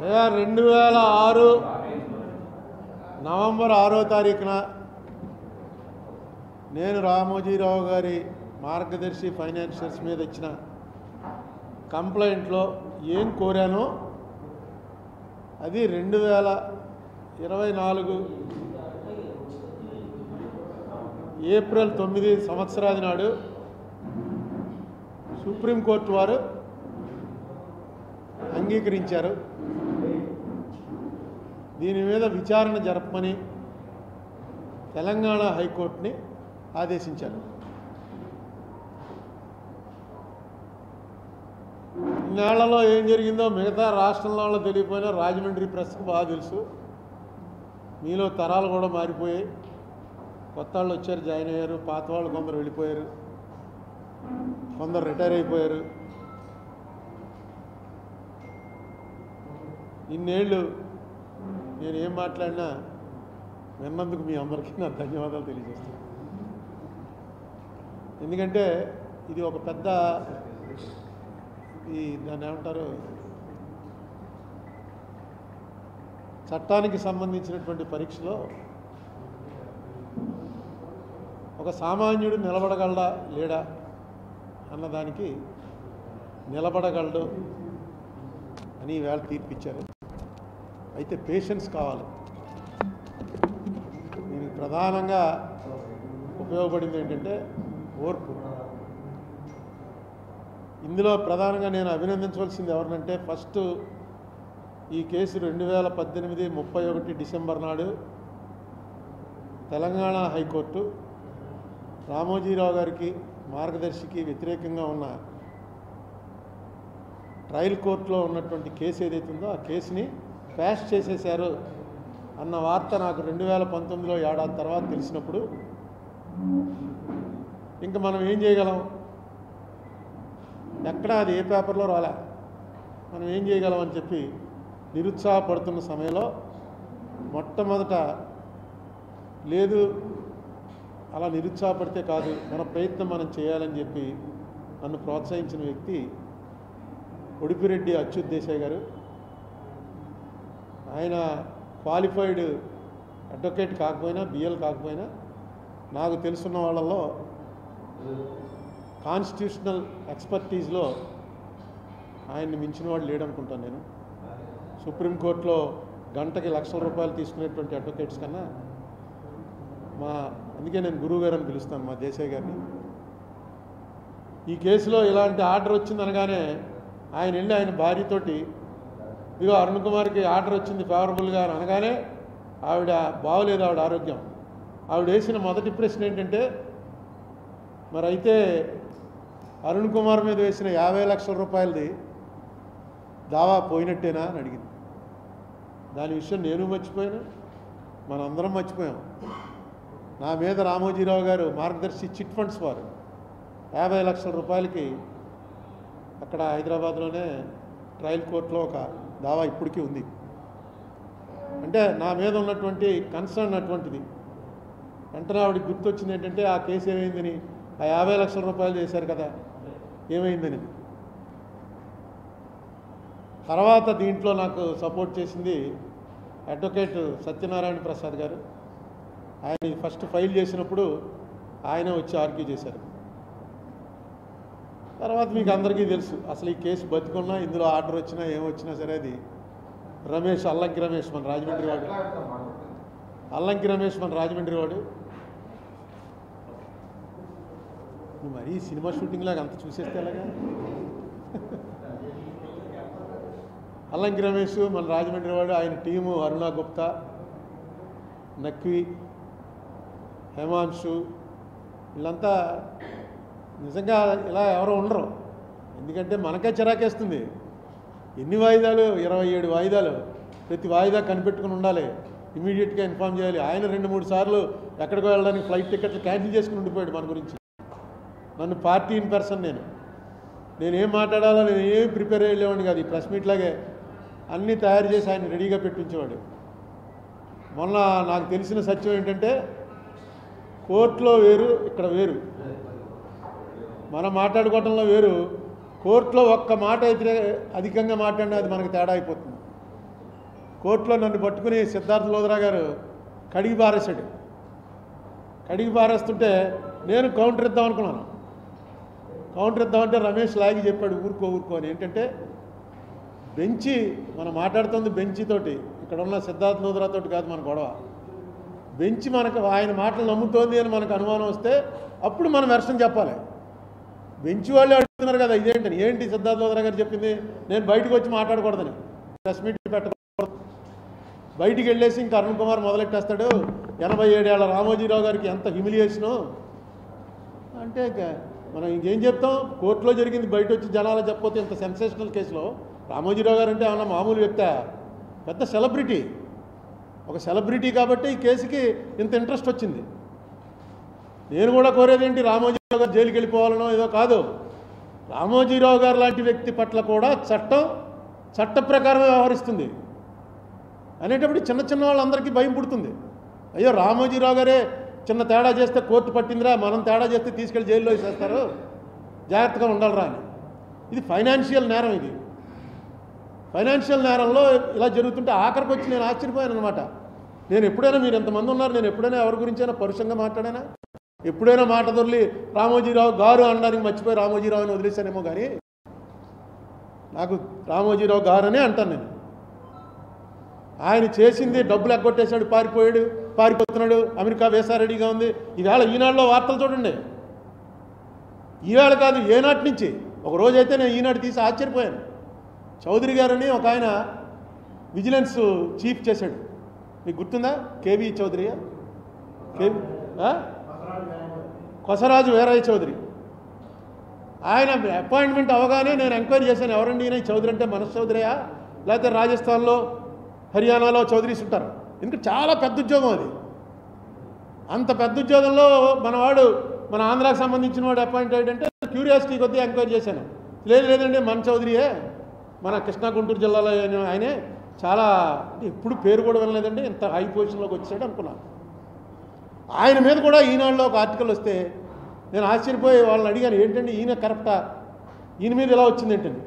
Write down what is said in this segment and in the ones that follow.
2006 November 6వ తారీఖున నేను రామోజీరావు గారి మార్గదర్శి ఫైనాన్షియర్స్ మీద ఇచ్చిన కంప్లైంట్లో ఏం కోరానో అది 2024 ఏప్రిల్ 9 సంవత్సరాది నాడు సుప్రీంకోర్టు వారు అంగీకరించారు. దీని మీద విచారణ జరపమని తెలంగాణ హైకోర్టుని ఆదేశించారు. ఇన్నేళ్లలో ఏం జరిగిందో మిగతా రాష్ట్రంలో వాళ్ళు తెలియకపోయినా రాజమండ్రి ప్రెస్కి బాగా తెలుసు. మీలో తరాలు కూడా మారిపోయాయి. కొత్త వాళ్ళు వచ్చారు, జాయిన్ అయ్యారు. పాత వాళ్ళు కొందరు వెళ్ళిపోయారు, కొందరు రిటైర్ అయిపోయారు. ఇన్నేళ్ళు నేను ఏం మాట్లాడినా విన్నందుకు మీ అందరికీ నా ధన్యవాదాలు తెలియజేస్తాను. ఎందుకంటే ఇది ఒక పెద్ద దాన్ని ఏమంటారు, చట్టానికి సంబంధించినటువంటి పరీక్షలో ఒక సామాన్యుడు నిలబడగలడా లేడా అన్నదానికి నిలబడగలడు అని ఈవేళ తీర్పిచ్చారు. అయితే పేషెన్స్ కావాలి. దీనికి ప్రధానంగా ఉపయోగపడింది ఏంటంటే ఓర్పు. ఇందులో ప్రధానంగా నేను అభినందించవలసింది ఎవరినంటే, ఫస్ట్ ఈ కేసు 2018 31 డిసెంబర్ నాడు తెలంగాణ హైకోర్టు రామోజీరావు గారికి మార్గదర్శికి వ్యతిరేకంగా ఉన్న ట్రయల్ కోర్టులో ఉన్నటువంటి కేసు ఏదైతుందో ఆ కేసుని క్వాష్ చేసేశారు అన్న వార్త నాకు 2019లో ఏడాది తర్వాత తెలిసినప్పుడు ఇంకా మనం ఏం చేయగలం? ఎక్కడా అది ఏ పేపర్లో రాలే. మనం ఏం చేయగలం అని చెప్పి నిరుత్సాహపడుతున్న సమయంలో మొట్టమొదట లేదు, అలా నిరుత్సాహపడితే కాదు, మన ప్రయత్నం మనం చేయాలని చెప్పి నన్ను ప్రోత్సహించిన వ్యక్తి ఉడిపిరెడ్డి అచ్యుత్ దేశాయ్ గారు. ఆయన క్వాలిఫైడ్ అడ్వకేట్ కాకపోయినా, బిఎల్ కాకపోయినా, నాకు తెలుసున్న వాళ్ళలో కాన్స్టిట్యూషనల్ ఎక్స్పర్టీస్లో ఆయన్ని మించిన వాడు లేడనుకుంటాను నేను. సుప్రీంకోర్టులో గంటకి లక్షల రూపాయలు తీసుకునేటువంటి అడ్వకేట్స్ కన్నా అందుకే నేను గురువు గారు అని పిలుస్తాను మా దేశాయ్ గారిని. ఈ కేసులో ఇలాంటి ఆర్డర్ వచ్చింది అనగానే ఆయన వెళ్ళి ఆయన భార్యతోటి, ఇదిగో అరుణ్ కుమార్కి ఆర్డర్ వచ్చింది ఫేవరబుల్గా అని అనగానే ఆవిడ బాగోలేదు, ఆవిడ ఆరోగ్యం. ఆవిడ వేసిన మొదటి ప్రశ్న ఏంటంటే, మరి అయితే అరుణ్ కుమార్ మీద వేసిన 50 లక్షల రూపాయలది దావా పోయినట్టేనా అని అడిగింది. దాని విషయం నేను మర్చిపోయాను, మనందరం మర్చిపోయాం. నా మీద రామోజీరావు గారు మార్గదర్శి చిట్ ఫండ్స్ వారు 50 లక్షల రూపాయలకి అక్కడ హైదరాబాద్లోనే ట్రయల్ కోర్టులో ఒక దావా ఇప్పటికీ ఉంది. అంటే నా మీద ఉన్నటువంటి కన్సర్న్ అటువంటిది. వెంటనే ఆవిడకి గుర్తొచ్చింది ఏంటంటే, ఆ కేసు ఏమైందని, ఆ 50 లక్షల రూపాయలు చేశారు కదా, ఏమైందని. తర్వాత దీంట్లో నాకు సపోర్ట్ చేసింది అడ్వకేట్ సత్యనారాయణ ప్రసాద్ గారు. ఆయన ఫస్ట్ ఫైల్ చేసినప్పుడు ఆయన వచ్చి ఆర్గ్యూ చేశారు. తర్వాత మీకు అందరికీ తెలుసు, అసలు ఈ కేసు బతికున్నా, ఇందులో ఆర్డర్ వచ్చినా ఏమొచ్చినా సరే అది రమేష్, అల్లంకి రమేష్ మన రాజమండ్రి వాడు, అల్లంకి రమేష్ మన రాజమండ్రి వాడు. నువ్వు మరీ సినిమా షూటింగ్ లాగా అంత చూసేస్తే ఎలాగా? అల్లంకి రమేష్ మన రాజమండ్రి వాడు. ఆయన టీము అరుణ గుప్తా, నక్వి, హేమాంశు, వీళ్ళంతా నిజంగా ఇలా ఎవరో ఉండరు. ఎందుకంటే మనకే చిరాకేస్తుంది. ఎన్ని వాయిదాలు? 27 వాయిదాలు. ప్రతి వాయిదా కనిపెట్టుకుని ఉండాలి, ఇమీడియట్గా ఇన్ఫామ్ చేయాలి. ఆయన 2-3 సార్లు ఎక్కడికో వెళ్ళడానికి ఫ్లైట్ టికెట్లు క్యాన్సిల్ చేసుకుని ఉండిపోయాడు మన గురించి. నన్ను పార్టీ ఇన్ పర్సన్ నేనేం మాట్లాడాలో నేను ఏం ప్రిపేర్ అయ్యేవాడిని కాదు. ఈ ప్రెస్ మీట్ లాగే అన్నీ తయారు చేసి ఆయన రెడీగా పెట్టించేవాడు. మొన్న నాకు తెలిసిన సత్యం ఏంటంటే, కోర్టులో వేరు, ఇక్కడ వేరు. మనం మాట్లాడుకోవటంలో వేరు, కోర్టులో ఒక్క మాట అయితే అధికంగా మాట్లాడినా అది మనకు తేడా అయిపోతుంది. కోర్టులో నన్ను పట్టుకుని సిద్ధార్థ లోద్రా గారు కడిగి పారేశాడు. కడిగి పారేస్తుంటే నేను కౌంటర్ ఇద్దాం అనుకున్నాను. కౌంటర్ ఇద్దామంటే రమేష్ లాగి చెప్పాడు ఊరుకో అని. ఏంటంటే బెంచి మనం మాట్లాడుతుంది బెంచితోటి, ఇక్కడ ఉన్న సిద్ధార్థ లోద్రాతోటి కాదు మన గొడవ. బెంచి మనకు ఆయన మాటలు నమ్ముతోంది అని మనకు అనుమానం వస్తే అప్పుడు మనం వెర్షన్ చెప్పాలి. బెంచి వాళ్ళు అడుగుతున్నారు కదా ఇదేంటని. ఏంటి సిద్ధార్థ లోద్రా గారు చెప్పింది, నేను బయటకు వచ్చి మాట్లాడకూడదని, ప్రెస్ మీట్ పెట్టకూడదు, బయటికి వెళ్ళేసి ఇంకా అరుణ్ కుమార్ మొదలెట్టేస్తాడు. 87 ఏళ్ల రామోజీరావు గారికి ఎంత హ్యూమిలియేషను అంటే మనం ఇంకేం చెప్తాం. కోర్టులో జరిగింది బయట వచ్చి జనాలు చెప్పకపోతే ఇంత సెన్సేషనల్ కేసులో రామోజీరావు గారు అంటే ఏమన్నా మామూలు వ్యక్తి, పెద్ద సెలబ్రిటీ. ఒక సెలబ్రిటీ కాబట్టి ఈ కేసుకి ఇంత ఇంట్రెస్ట్ వచ్చింది. నేను కూడా కోరేది ఏంటి, రామోజీరావు గారు జైలుకి వెళ్ళిపోవాలనో ఏదో కాదు. రామోజీరావు గారు లాంటి వ్యక్తి పట్ల కూడా చట్ట ప్రకారమే వ్యవహరిస్తుంది అనేటప్పుడు చిన్న వాళ్ళందరికీ భయం పుడుతుంది. అయ్యో రామోజీరావు గారే చిన్న తేడా చేస్తే కోర్టు పట్టిందిరా, మనం తేడా చేస్తే తీసుకెళ్ళి జైల్లో వేసేస్తారు, జాగ్రత్తగా ఉండాలిరా అని. ఇది ఫైనాన్షియల్ నేరం. ఇది ఫైనాన్షియల్ నేరంలో ఇలా జరుగుతుంటే ఆఖరికి వచ్చి నేను ఆశ్చర్యపోయాను అనమాట. నేను ఎప్పుడైనా, మీరు ఎంతమంది ఉన్నారు, నేను ఎప్పుడైనా ఎవరి గురించైనా పరుషంగా మాట్లాడానా? ఎప్పుడైనా మాట దొరికి రామోజీరావు గారు అనడానికి మర్చిపోయి రామోజీరావు అని వదిలేశానేమో, కానీ నాకు రామోజీరావు గారు అనే అంటాను నేను. ఆయన చేసింది డబ్బులు ఎగ్గొట్టేశాడు, పారిపోతున్నాడు, అమెరికా వీసా రెడీగా ఉంది. ఈవేళ ఈనాడులో వార్తలు చూడండి. ఈవేళ కాదు, ఏనాటి నుంచి. ఒక రోజైతే నేను ఈనాడు తీసి ఆశ్చర్యపోయాను. చౌదరి గారని ఒక ఆయన విజిలెన్స్ చీఫ్ చేశాడు, మీకు గుర్తుందా? కేవీ చౌదరియా, కొసరాజు వీరయ్య చౌదరి. ఆయన అపాయింట్మెంట్ అవగానే నేను ఎంక్వైరీ చేశాను, ఎవరండి ఈయన చౌదరి అంటే మనస్ చౌదరియా లేకపోతే రాజస్థాన్లో హర్యానాలో చౌదరీస్ ఉంటారు. ఎందుకంటే చాలా పెద్ద ఉద్యోగం అది. అంత పెద్ద ఉద్యోగంలో మన ఆంధ్రాకి సంబంధించిన వాడు అపాయింట్ అయ్యాడంటే క్యూరియాసిటీ కొద్దీ ఎంక్వైరీ చేశాను. లేదండి మన చౌదరియే, మన కృష్ణా గుంటూరు జిల్లాలో ఆయనే, చాలా ఎప్పుడు పేరు కూడా వినలేదండి, ఇంత హై పొజిషన్లోకి వచ్చాడు అనుకున్నాను. ఆయన మీద కూడా ఈనాడులో ఒక ఆర్టికల్ వస్తే నేను ఆశ్చర్యపోయి వాళ్ళని అడిగాను, ఏంటండి ఈయన కరెక్టా, ఈయన మీద ఎలా వచ్చింది ఏంటండి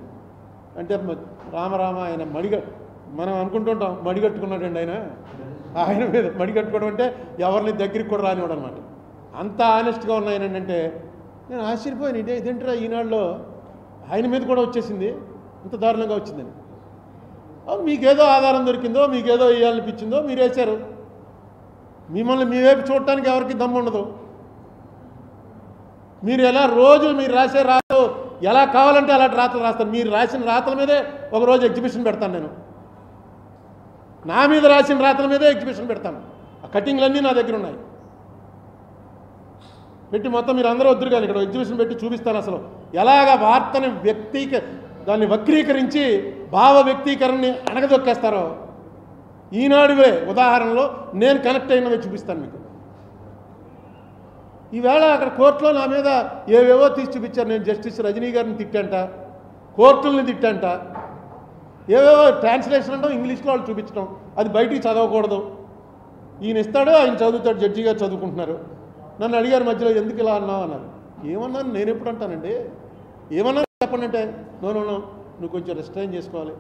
అంటే, రామరామ ఆయన మనం అనుకుంటుంటాం మడిగట్టుకున్నాడండి ఆయన మీద. మడిగట్టుకోవడం అంటే ఎవరిని దగ్గరికి కూడా రానివాడు అనమాట. అంత ఆనెస్ట్గా ఉన్నాయనంటే నేను ఆశ్చర్యపోయాను. ఇదేంటారా ఈనాడులో ఆయన మీద కూడా వచ్చేసింది, ఇంత దారుణంగా వచ్చిందని. మీకేదో ఆధారం దొరికిందో, మీకేదో వేయాలనిపించిందో మీరు వేశారు. మిమ్మల్ని మీ వైపు చూడటానికి ఎవరికి దమ్ము ఉండదు. మీరు ఎలా రోజు మీరు రాసే రాతలు ఎలా కావాలంటే అలాంటి రాతలు రాస్తారు. మీరు రాసిన రాతల మీదే ఒకరోజు ఎగ్జిబిషన్ పెడతాను నేను. నా మీద రాసిన రాతల మీదే ఎగ్జిబిషన్ పెడతాను. ఆ కటింగ్లన్నీ నా దగ్గర ఉన్నాయి. పెట్టి మొత్తం మీరు అందరూ వద్దురు కానీ ఇక్కడ ఎగ్జిబిషన్ పెట్టి చూపిస్తాను. అసలు ఎలాగ వార్తని దాన్ని వక్రీకరించి భావ వ్యక్తీకరణని అణగదొక్కేస్తారో ఈనాడువే ఉదాహరణలో నేను కనెక్ట్ అయినవి చూపిస్తాను మీకు. ఈవేళ అక్కడ కోర్టులో నా మీద ఏవేవో తీసి చూపించారు. నేను జస్టిస్ రజనీ గారిని తిట్టంట, కోర్టుల్ని తిట్టంట, ఏవేవో ట్రాన్స్లేషన్ అంటాం, ఇంగ్లీష్లో వాళ్ళు చూపించడం, అది బయటికి చదవకూడదు. ఈయన ఇస్తాడు, ఆయన చదువుతాడు, జడ్జి గారు చదువుకుంటున్నారు. నన్ను అడిగారు మధ్యలో, ఎందుకు ఇలా అన్నావు అన్నారు. ఏమన్నాను, నేను ఎప్పుడు అంటానండి, ఏమన్నా చెప్పండి అంటే, నో నువ్వు కొంచెం రెస్ట్రైన్ చేసుకోవాలి.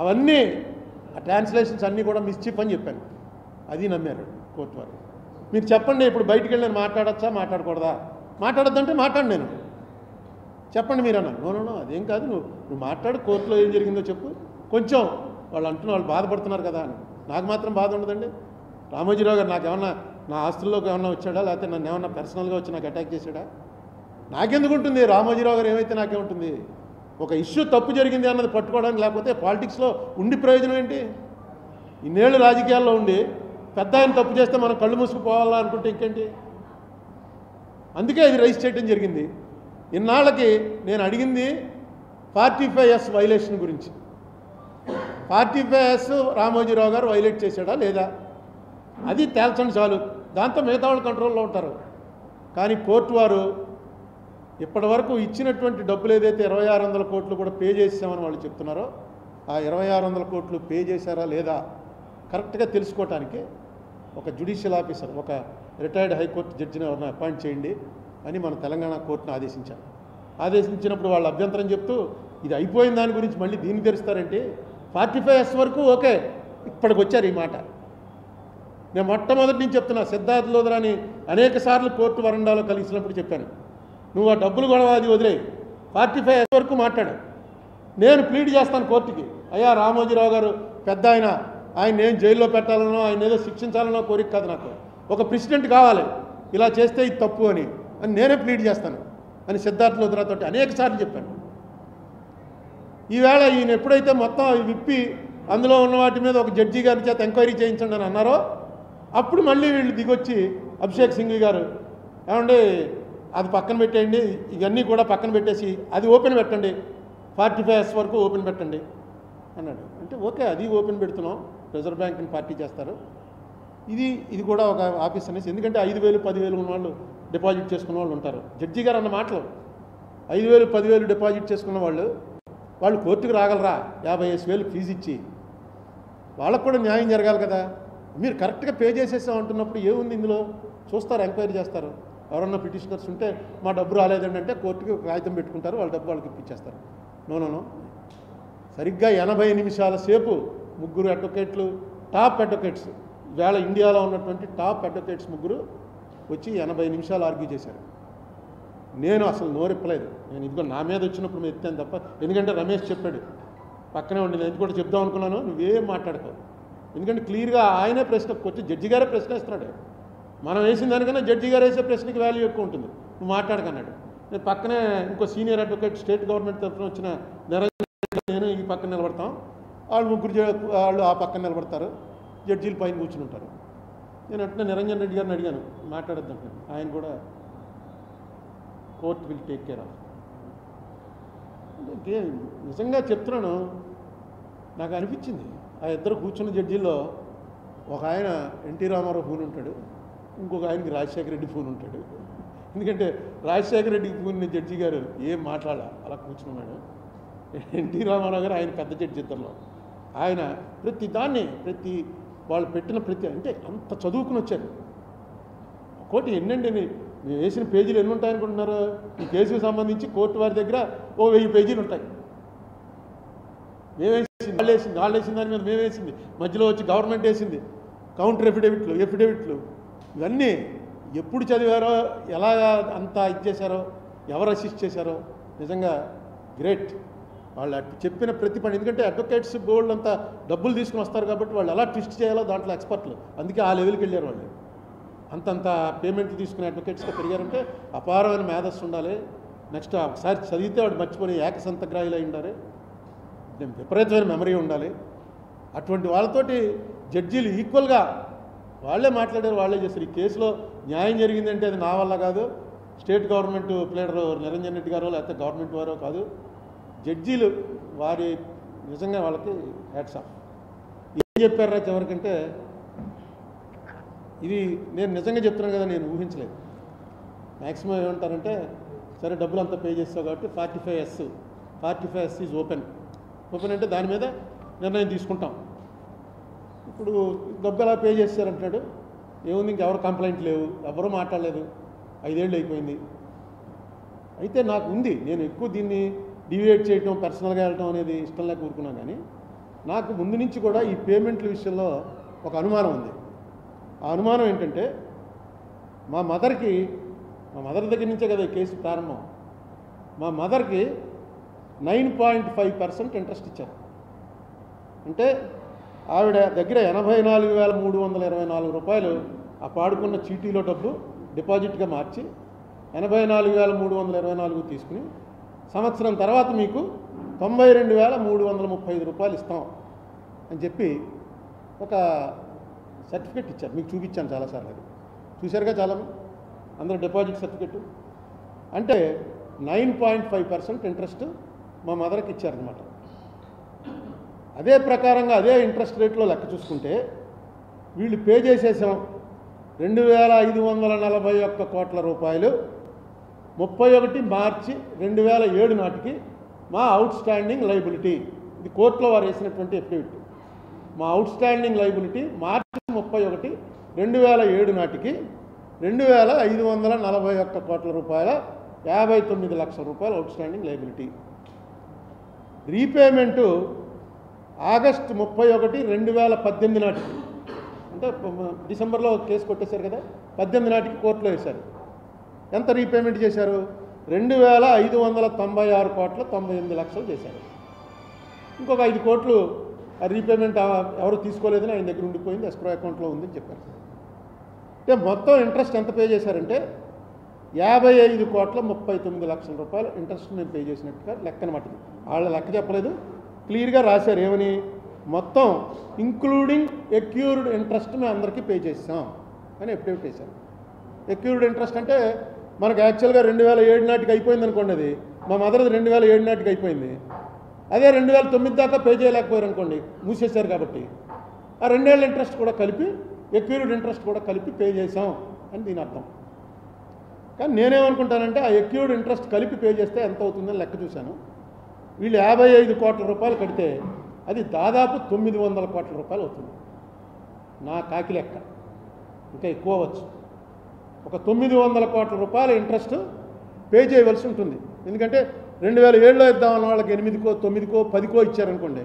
అవన్నీ ఆ ట్రాన్స్లేషన్స్ అన్నీ కూడా మిస్చీఫ్ అని చెప్పాను. అది నమ్మారు కోర్టు వారు. మీరు చెప్పండి, ఇప్పుడు బయటికి వెళ్ళి నేను మాట్లాడచ్చా మాట్లాడకూడదా? మాట్లాడొద్దంటే మాట్లాడు, నేను చెప్పండి మీరు అన్నాను. నో అదేం కాదు, నువ్వు మాట్లాడు, కోర్టులో ఏం జరిగిందో చెప్పు. కొంచెం వాళ్ళు బాధపడుతున్నారు కదా అని. నాకు మాత్రం బాధ ఉండదండి. రామోజీరావు గారు నాకేమన్నా నా ఆస్తుల్లోకి ఏమన్నా వచ్చాడా, లేకపోతే నన్ను ఏమన్నా పర్సనల్గా వచ్చి నాకు అటాక్ చేశాడా? నాకెందుకు ఉంటుంది? రామోజీరావు గారు ఏమైతే నాకేముంటుంది? ఒక ఇష్యూ తప్పు జరిగింది అన్నది పట్టుకోవడానికి, లేకపోతే పాలిటిక్స్లో ఉండి ప్రయోజనం ఏంటి? ఇన్నేళ్ళు రాజకీయాల్లో ఉండి పెద్ద ఆయన తప్పు చేస్తే మనం కళ్ళు మూసుకుపోవాలా అనుకుంటే ఇంకేంటి? అందుకే ఇది రైజ్ చేయడం జరిగింది. ఇన్నాళ్ళకి నేను అడిగింది 45S వైలేషన్ గురించి. 45S రామోజీరావు గారు వైలేట్ చేశాడా లేదా, అది తేల్చండి చాలు. దాంతో మిగతా వాళ్ళు కంట్రోల్లో ఉంటారు. కానీ కోర్టు వారు ఇప్పటి వరకు ఇచ్చినటువంటి డబ్బులు ఏదైతే 2600 కోట్లు కూడా పే చేసామని వాళ్ళు చెప్తున్నారో, ఆ 2600 కోట్లు పే చేశారా లేదా కరెక్ట్గా తెలుసుకోవటానికి ఒక జ్యుడిషియల్ ఆఫీసర్, ఒక రిటైర్డ్ హైకోర్టు జడ్జిని ఎవరిని అపాయింట్ చేయండి అని మన తెలంగాణ కోర్టును ఆదేశించారు. ఆదేశించినప్పుడు వాళ్ళు అభ్యంతరం చెప్తూ, ఇది అయిపోయిన దాని గురించి మళ్ళీ దీన్ని తెరుస్తారంటే, 45S వరకు ఓకే, ఇప్పటికి వచ్చారు ఈ మాట. నేను మొట్టమొదటి నుంచి చెప్తున్నా, సిద్ధార్థ లోదరాని అనేక సార్లు కోర్టు వరండాలో కలిసినప్పుడు చెప్పాను, నువ్వు ఆ డబ్బులు గొడవ అది వదిలే, 45S వరకు మాట్లాడు, నేను ప్లీడ్ చేస్తాను కోర్టుకి. అయ్యా రామోజీరావు గారు పెద్ద ఆయన నేను జైల్లో పెట్టాలనో ఆయన ఏదో శిక్షించాలనో కోరిక కాదు, నాకు ఒక ప్రెసిడెంట్ కావాలి, ఇలా చేస్తే ఇది తప్పు అని నేనే ప్లీడ్ చేస్తాను అని సిద్ధార్థ లోదరాతో అనేక సార్లు చెప్పాను. ఈవేళ ఈయన ఎప్పుడైతే మొత్తం విప్పి అందులో ఉన్న వాటి మీద ఒక జడ్జి గారి చేత ఎంక్వైరీ చేయించండి అని అన్నారో, అప్పుడు మళ్ళీ వీళ్ళు దిగొచ్చి అభిషేక్ సింఘ్వి గారు ఏమండి అది పక్కన పెట్టేయండి, ఇవన్నీ కూడా పక్కన పెట్టేసి అది ఓపెన్ పెట్టండి, 45S వరకు ఓపెన్ పెట్టండి అన్నాడు. అంటే ఓకే, అది ఓపెన్ పెడుతున్నాం, రిజర్వ్ బ్యాంక్ని పార్టీ చేస్తారు, ఇది కూడా ఒక ఆఫీస్ అనేసి. ఎందుకంటే 5,000 10,000 ఉన్న వాళ్ళు డిపాజిట్ చేసుకున్న వాళ్ళు ఉంటారు. జడ్జి గారు అన్న మాటలు 5,000 10,000 డిపాజిట్ చేసుకున్న వాళ్ళు కోర్టుకు రాగలరా? 50,000 ఫీజు ఇచ్చి వాళ్ళకు కూడా న్యాయం జరగాలి కదా. మీరు కరెక్ట్గా పే చేసేసాం అంటున్నప్పుడు ఏముంది ఇందులో? చూస్తారు, ఎంక్వైరీ చేస్తారు. ఎవరన్నా పిటిషనర్స్ ఉంటే మా డబ్బు రాలేదండి అంటే కోర్టుకి కాగితం పెట్టుకుంటారు, వాళ్ళ డబ్బు వాళ్ళకి ఇప్పించేస్తారు. నో, సరిగ్గా 80 నిమిషాల సేపు ముగ్గురు అడ్వకేట్లు, టాప్ అడ్వకేట్స్, వేళ ఇండియాలో ఉన్నటువంటి టాప్ అడ్వకేట్స్ ముగ్గురు వచ్చి 80 నిమిషాలు ఆర్గ్యూ చేశారు. నేను అసలు నోరెప్పలేదు. నేను ఇదిగో నా మీద వచ్చినప్పుడు మేము ఎత్తాను తప్ప, ఎందుకంటే రమేష్ చెప్పాడు పక్కనే ఉండి, నేను కూడా చెప్దాం అనుకున్నాను, నువ్వేం మాట్లాడతావు, ఎందుకంటే క్లియర్గా ఆయనే ప్రశ్న వచ్చి జడ్జి గారే ప్రశ్న ఇస్తున్నాడు. మనం వేసిన దానికన్నా జడ్జి గారు వేసే ప్రశ్నకి వాల్యూ ఎక్కువ ఉంటుంది, నువ్వు మాట్లాడకన్నాడు. నేను పక్కనే ఇంకో సీనియర్ అడ్వకేట్ స్టేట్ గవర్నమెంట్ తరఫున వచ్చిన నిరంజన్ రెడ్డి, నేను ఈ పక్కన నిలబడతాం, వాళ్ళు ముగ్గురు వాళ్ళు ఆ పక్కన నిలబడతారు, జడ్జీలు పైన కూర్చుని ఉంటారు. నేను అంటే నిరంజన్ రెడ్డి గారిని అడిగాను మాట్లాడద్దంటే, ఆయన కూడా court will take care of. అంటే నిజంగా చెప్తున్నాను, నాకు అనిపించింది ఆ ఇద్దరు కూర్చున్న జడ్జీల్లో ఒక ఆయన ఎన్టీ రామారావు ఫోన్ ఉంటాడు, ఇంకొక ఆయనకి రాజశేఖర రెడ్డి ఫోన్ ఉంటాడు. ఎందుకంటే రాజశేఖర రెడ్డికి ఫోన్ జడ్జి గారు ఏం మాట్లాడాల అలా కూర్చున్నాడు. ఎన్టీ రామారావు గారు ఆయన పెద్ద జడ్జి ఇద్దరిలో. ఆయన ప్రతి వాళ్ళు పెట్టిన అంటే అంత చదువుకుని వచ్చారు. కోర్టు ఎన్నండి మేము వేసిన పేజీలు ఎన్ని ఉంటాయనుకుంటున్నారు? ఈ కేసుకు సంబంధించి కోర్టు వారి దగ్గర 1000 పేజీలు ఉంటాయి. మేమేసింది, వాళ్ళు వేసిన దాని మీద మేమేసింది, మధ్యలో వచ్చి గవర్నమెంట్ వేసింది, కౌంటర్ ఎఫిడేవిట్లు ఇవన్నీ ఎప్పుడు చదివారో, ఎలా అంతా ఇచ్చేశారో, ఎవరు అసిస్ట్ చేశారో, నిజంగా గ్రేట్. వాళ్ళు చెప్పిన ప్రతి పని, ఎందుకంటే అడ్వకేట్స్ బోర్డు అంతా డబ్బులు తీసుకుని వస్తారు కాబట్టి వాళ్ళు ఎలా ట్విస్ట్ చేయాలో దాంట్లో ఎక్స్పర్ట్లు, అందుకే ఆ లెవెల్కి వెళ్ళారు వాళ్ళు. అంతంత పేమెంట్లు తీసుకునే అడ్వకేట్స్గా పెరిగారంటే అపారమైన మేధస్సు ఉండాలి. నెక్స్ట్ ఒకసారి చదివితే వాడు మర్చిపోయి ఏకసంతగ్రాహులు అయి ఉండాలి, విపరీతమైన మెమరీ ఉండాలి. అటువంటి వాళ్ళతోటి జడ్జీలు ఈక్వల్గా వాళ్ళే మాట్లాడారు, వాళ్ళే చేస్తారు. ఈ కేసులో న్యాయం జరిగిందంటే అది నా వల్ల కాదు, state government pleader Niranjan Reddy గారో లేకపోతే గవర్నమెంట్ వారో కాదు, జడ్జీలు వారి నిజంగా వాళ్ళకి హ్యాట్స్ ఆఫ్. ఏం చెప్పారా చివరికంటే, ఇది నేను నిజంగా చెప్తున్నాను కదా, నేను ఊహించలేదు. మ్యాక్సిమం ఏమంటారంటే, సరే డబ్బులు అంతా పే చేస్తావు కాబట్టి 45S ఈజ్ ఓపెన్ అంటే దాని మీద నిర్ణయం తీసుకుంటాం. ఇప్పుడు డబ్బు ఎలా పే చేస్తారంటాడు, ఏముంది ఇంకెవరు కంప్లైంట్ లేవు, ఎవరూ మాట్లాడలేదు, 5 ఏళ్ళు అయిపోయింది. అయితే నాకు ఉంది, నేను ఎక్కువ దీన్ని డివియేట్ చేయటం, పర్సనల్గా వెళ్ళటం అనేది ఇష్టం లేక కూరుకున్నాను. కానీ నాకు ముందు నుంచి కూడా ఈ పేమెంట్ల విషయంలో ఒక అనుమానం ఉంది. ఆ అనుమానం ఏంటంటే, మా మదర్ దగ్గర నుంచే కదా ఈ కేసు ప్రారంభం. మా మదర్కి 9.5% ఇంట్రెస్ట్ ఇచ్చారు. అంటే ఆవిడ దగ్గర 84,324 రూపాయలు ఆ పాడుకున్న చీటీలో డబ్బు డిపాజిట్గా మార్చి 84,324 తీసుకుని సంవత్సరం తర్వాత మీకు 92,335 రూపాయలు ఇస్తాం అని చెప్పి ఒక సర్టిఫికెట్ ఇచ్చారు. మీకు చూపించాను చాలాసార్లు, అది చూశారుగా చాలామంది, అందరూ డిపాజిట్ సర్టిఫికెట్. అంటే 9.5% ఇంట్రెస్ట్ మా మదర్కి ఇచ్చారనమాట. అదే ప్రకారంగా అదే ఇంట్రెస్ట్ రేట్లో లెక్క చూసుకుంటే వీళ్ళు పే చేసేసాం 2,541 కోట్ల రూపాయలు 31 మార్చి 2007 నాటికి మా అవుట్ స్టాండింగ్ లైబిలిటీ. ఇది కోర్టులో వారు వేసినటువంటి ఎఫిడవిట్. మా అవుట్ స్టాండింగ్ లైబిలిటీ మార్చి 31, 2007 నాటికి 2,541 కోట్ల రూపాయల 59 లక్షల రూపాయలు out standing liability. Repayment August 31, 2018 నాటికి, అంటే డిసెంబర్లో కేసు కొట్టేశారు కదా, 18 నాటికి కోర్టులో వేశారు. ఎంత రీపేమెంట్ చేశారు? 2,596 కోట్ల 98 లక్షలు చేశారు. ఇంకొక 5 కోట్లు ఆ రీపేమెంట్ ఎవరు తీసుకోలేదని ఆయన దగ్గర ఉండిపోయింది, ఎస్క్రో అకౌంట్లో ఉందని చెప్పారు. అంటే మొత్తం ఇంట్రెస్ట్ ఎంత పే చేశారంటే 55 కోట్ల 39 లక్షల రూపాయలు ఇంట్రెస్ట్ నేను పే చేసినట్టుగా లెక్కనమాట. వాళ్ళ లెక్క చెప్పలేదు, క్లియర్గా రాశారు ఏమని, మొత్తం ఇంక్లూడింగ్ ఎక్యూర్డ్ ఇంట్రెస్ట్ మేము అందరికీ పే చేసాం అని ఎఫిడవిట్ వేశారు. ఎక్యూర్డ్ ఇంట్రెస్ట్ అంటే మనకు యాక్చువల్గా 2007 నాటికి అయిపోయింది అనుకోండి, అది మా మదర్ది 2007 నాటికి అయిపోయింది. అదే 2009 దాకా పే చేయలేకపోయారు అనుకోండి, మూసేశారు కాబట్టి ఆ 2 ఏళ్ళ ఇంట్రెస్ట్ కూడా కలిపి, ఎక్యూర్డ్ ఇంట్రెస్ట్ కూడా కలిపి పే చేసాం అని దీని అర్థం. కానీ నేనేమనుకుంటానంటే ఆ ఎక్యూర్డ్ ఇంట్రెస్ట్ కలిపి పే చేస్తే ఎంత అవుతుందని లెక్క చూశాను. వీళ్ళు 55 కోట్ల రూపాయలు కడితే అది దాదాపు 900 కోట్ల రూపాయలు అవుతుంది నా కాకి లెక్క, ఇంకా ఎక్కువ అవ్వచ్చు. ఒక 900 కోట్ల రూపాయల ఇంట్రెస్ట్ పే చేయవలసి ఉంటుంది. ఎందుకంటే 2007లో ఇద్దామన్న వాళ్ళకి 8కో 9కో 10కో ఇచ్చారనుకోండి,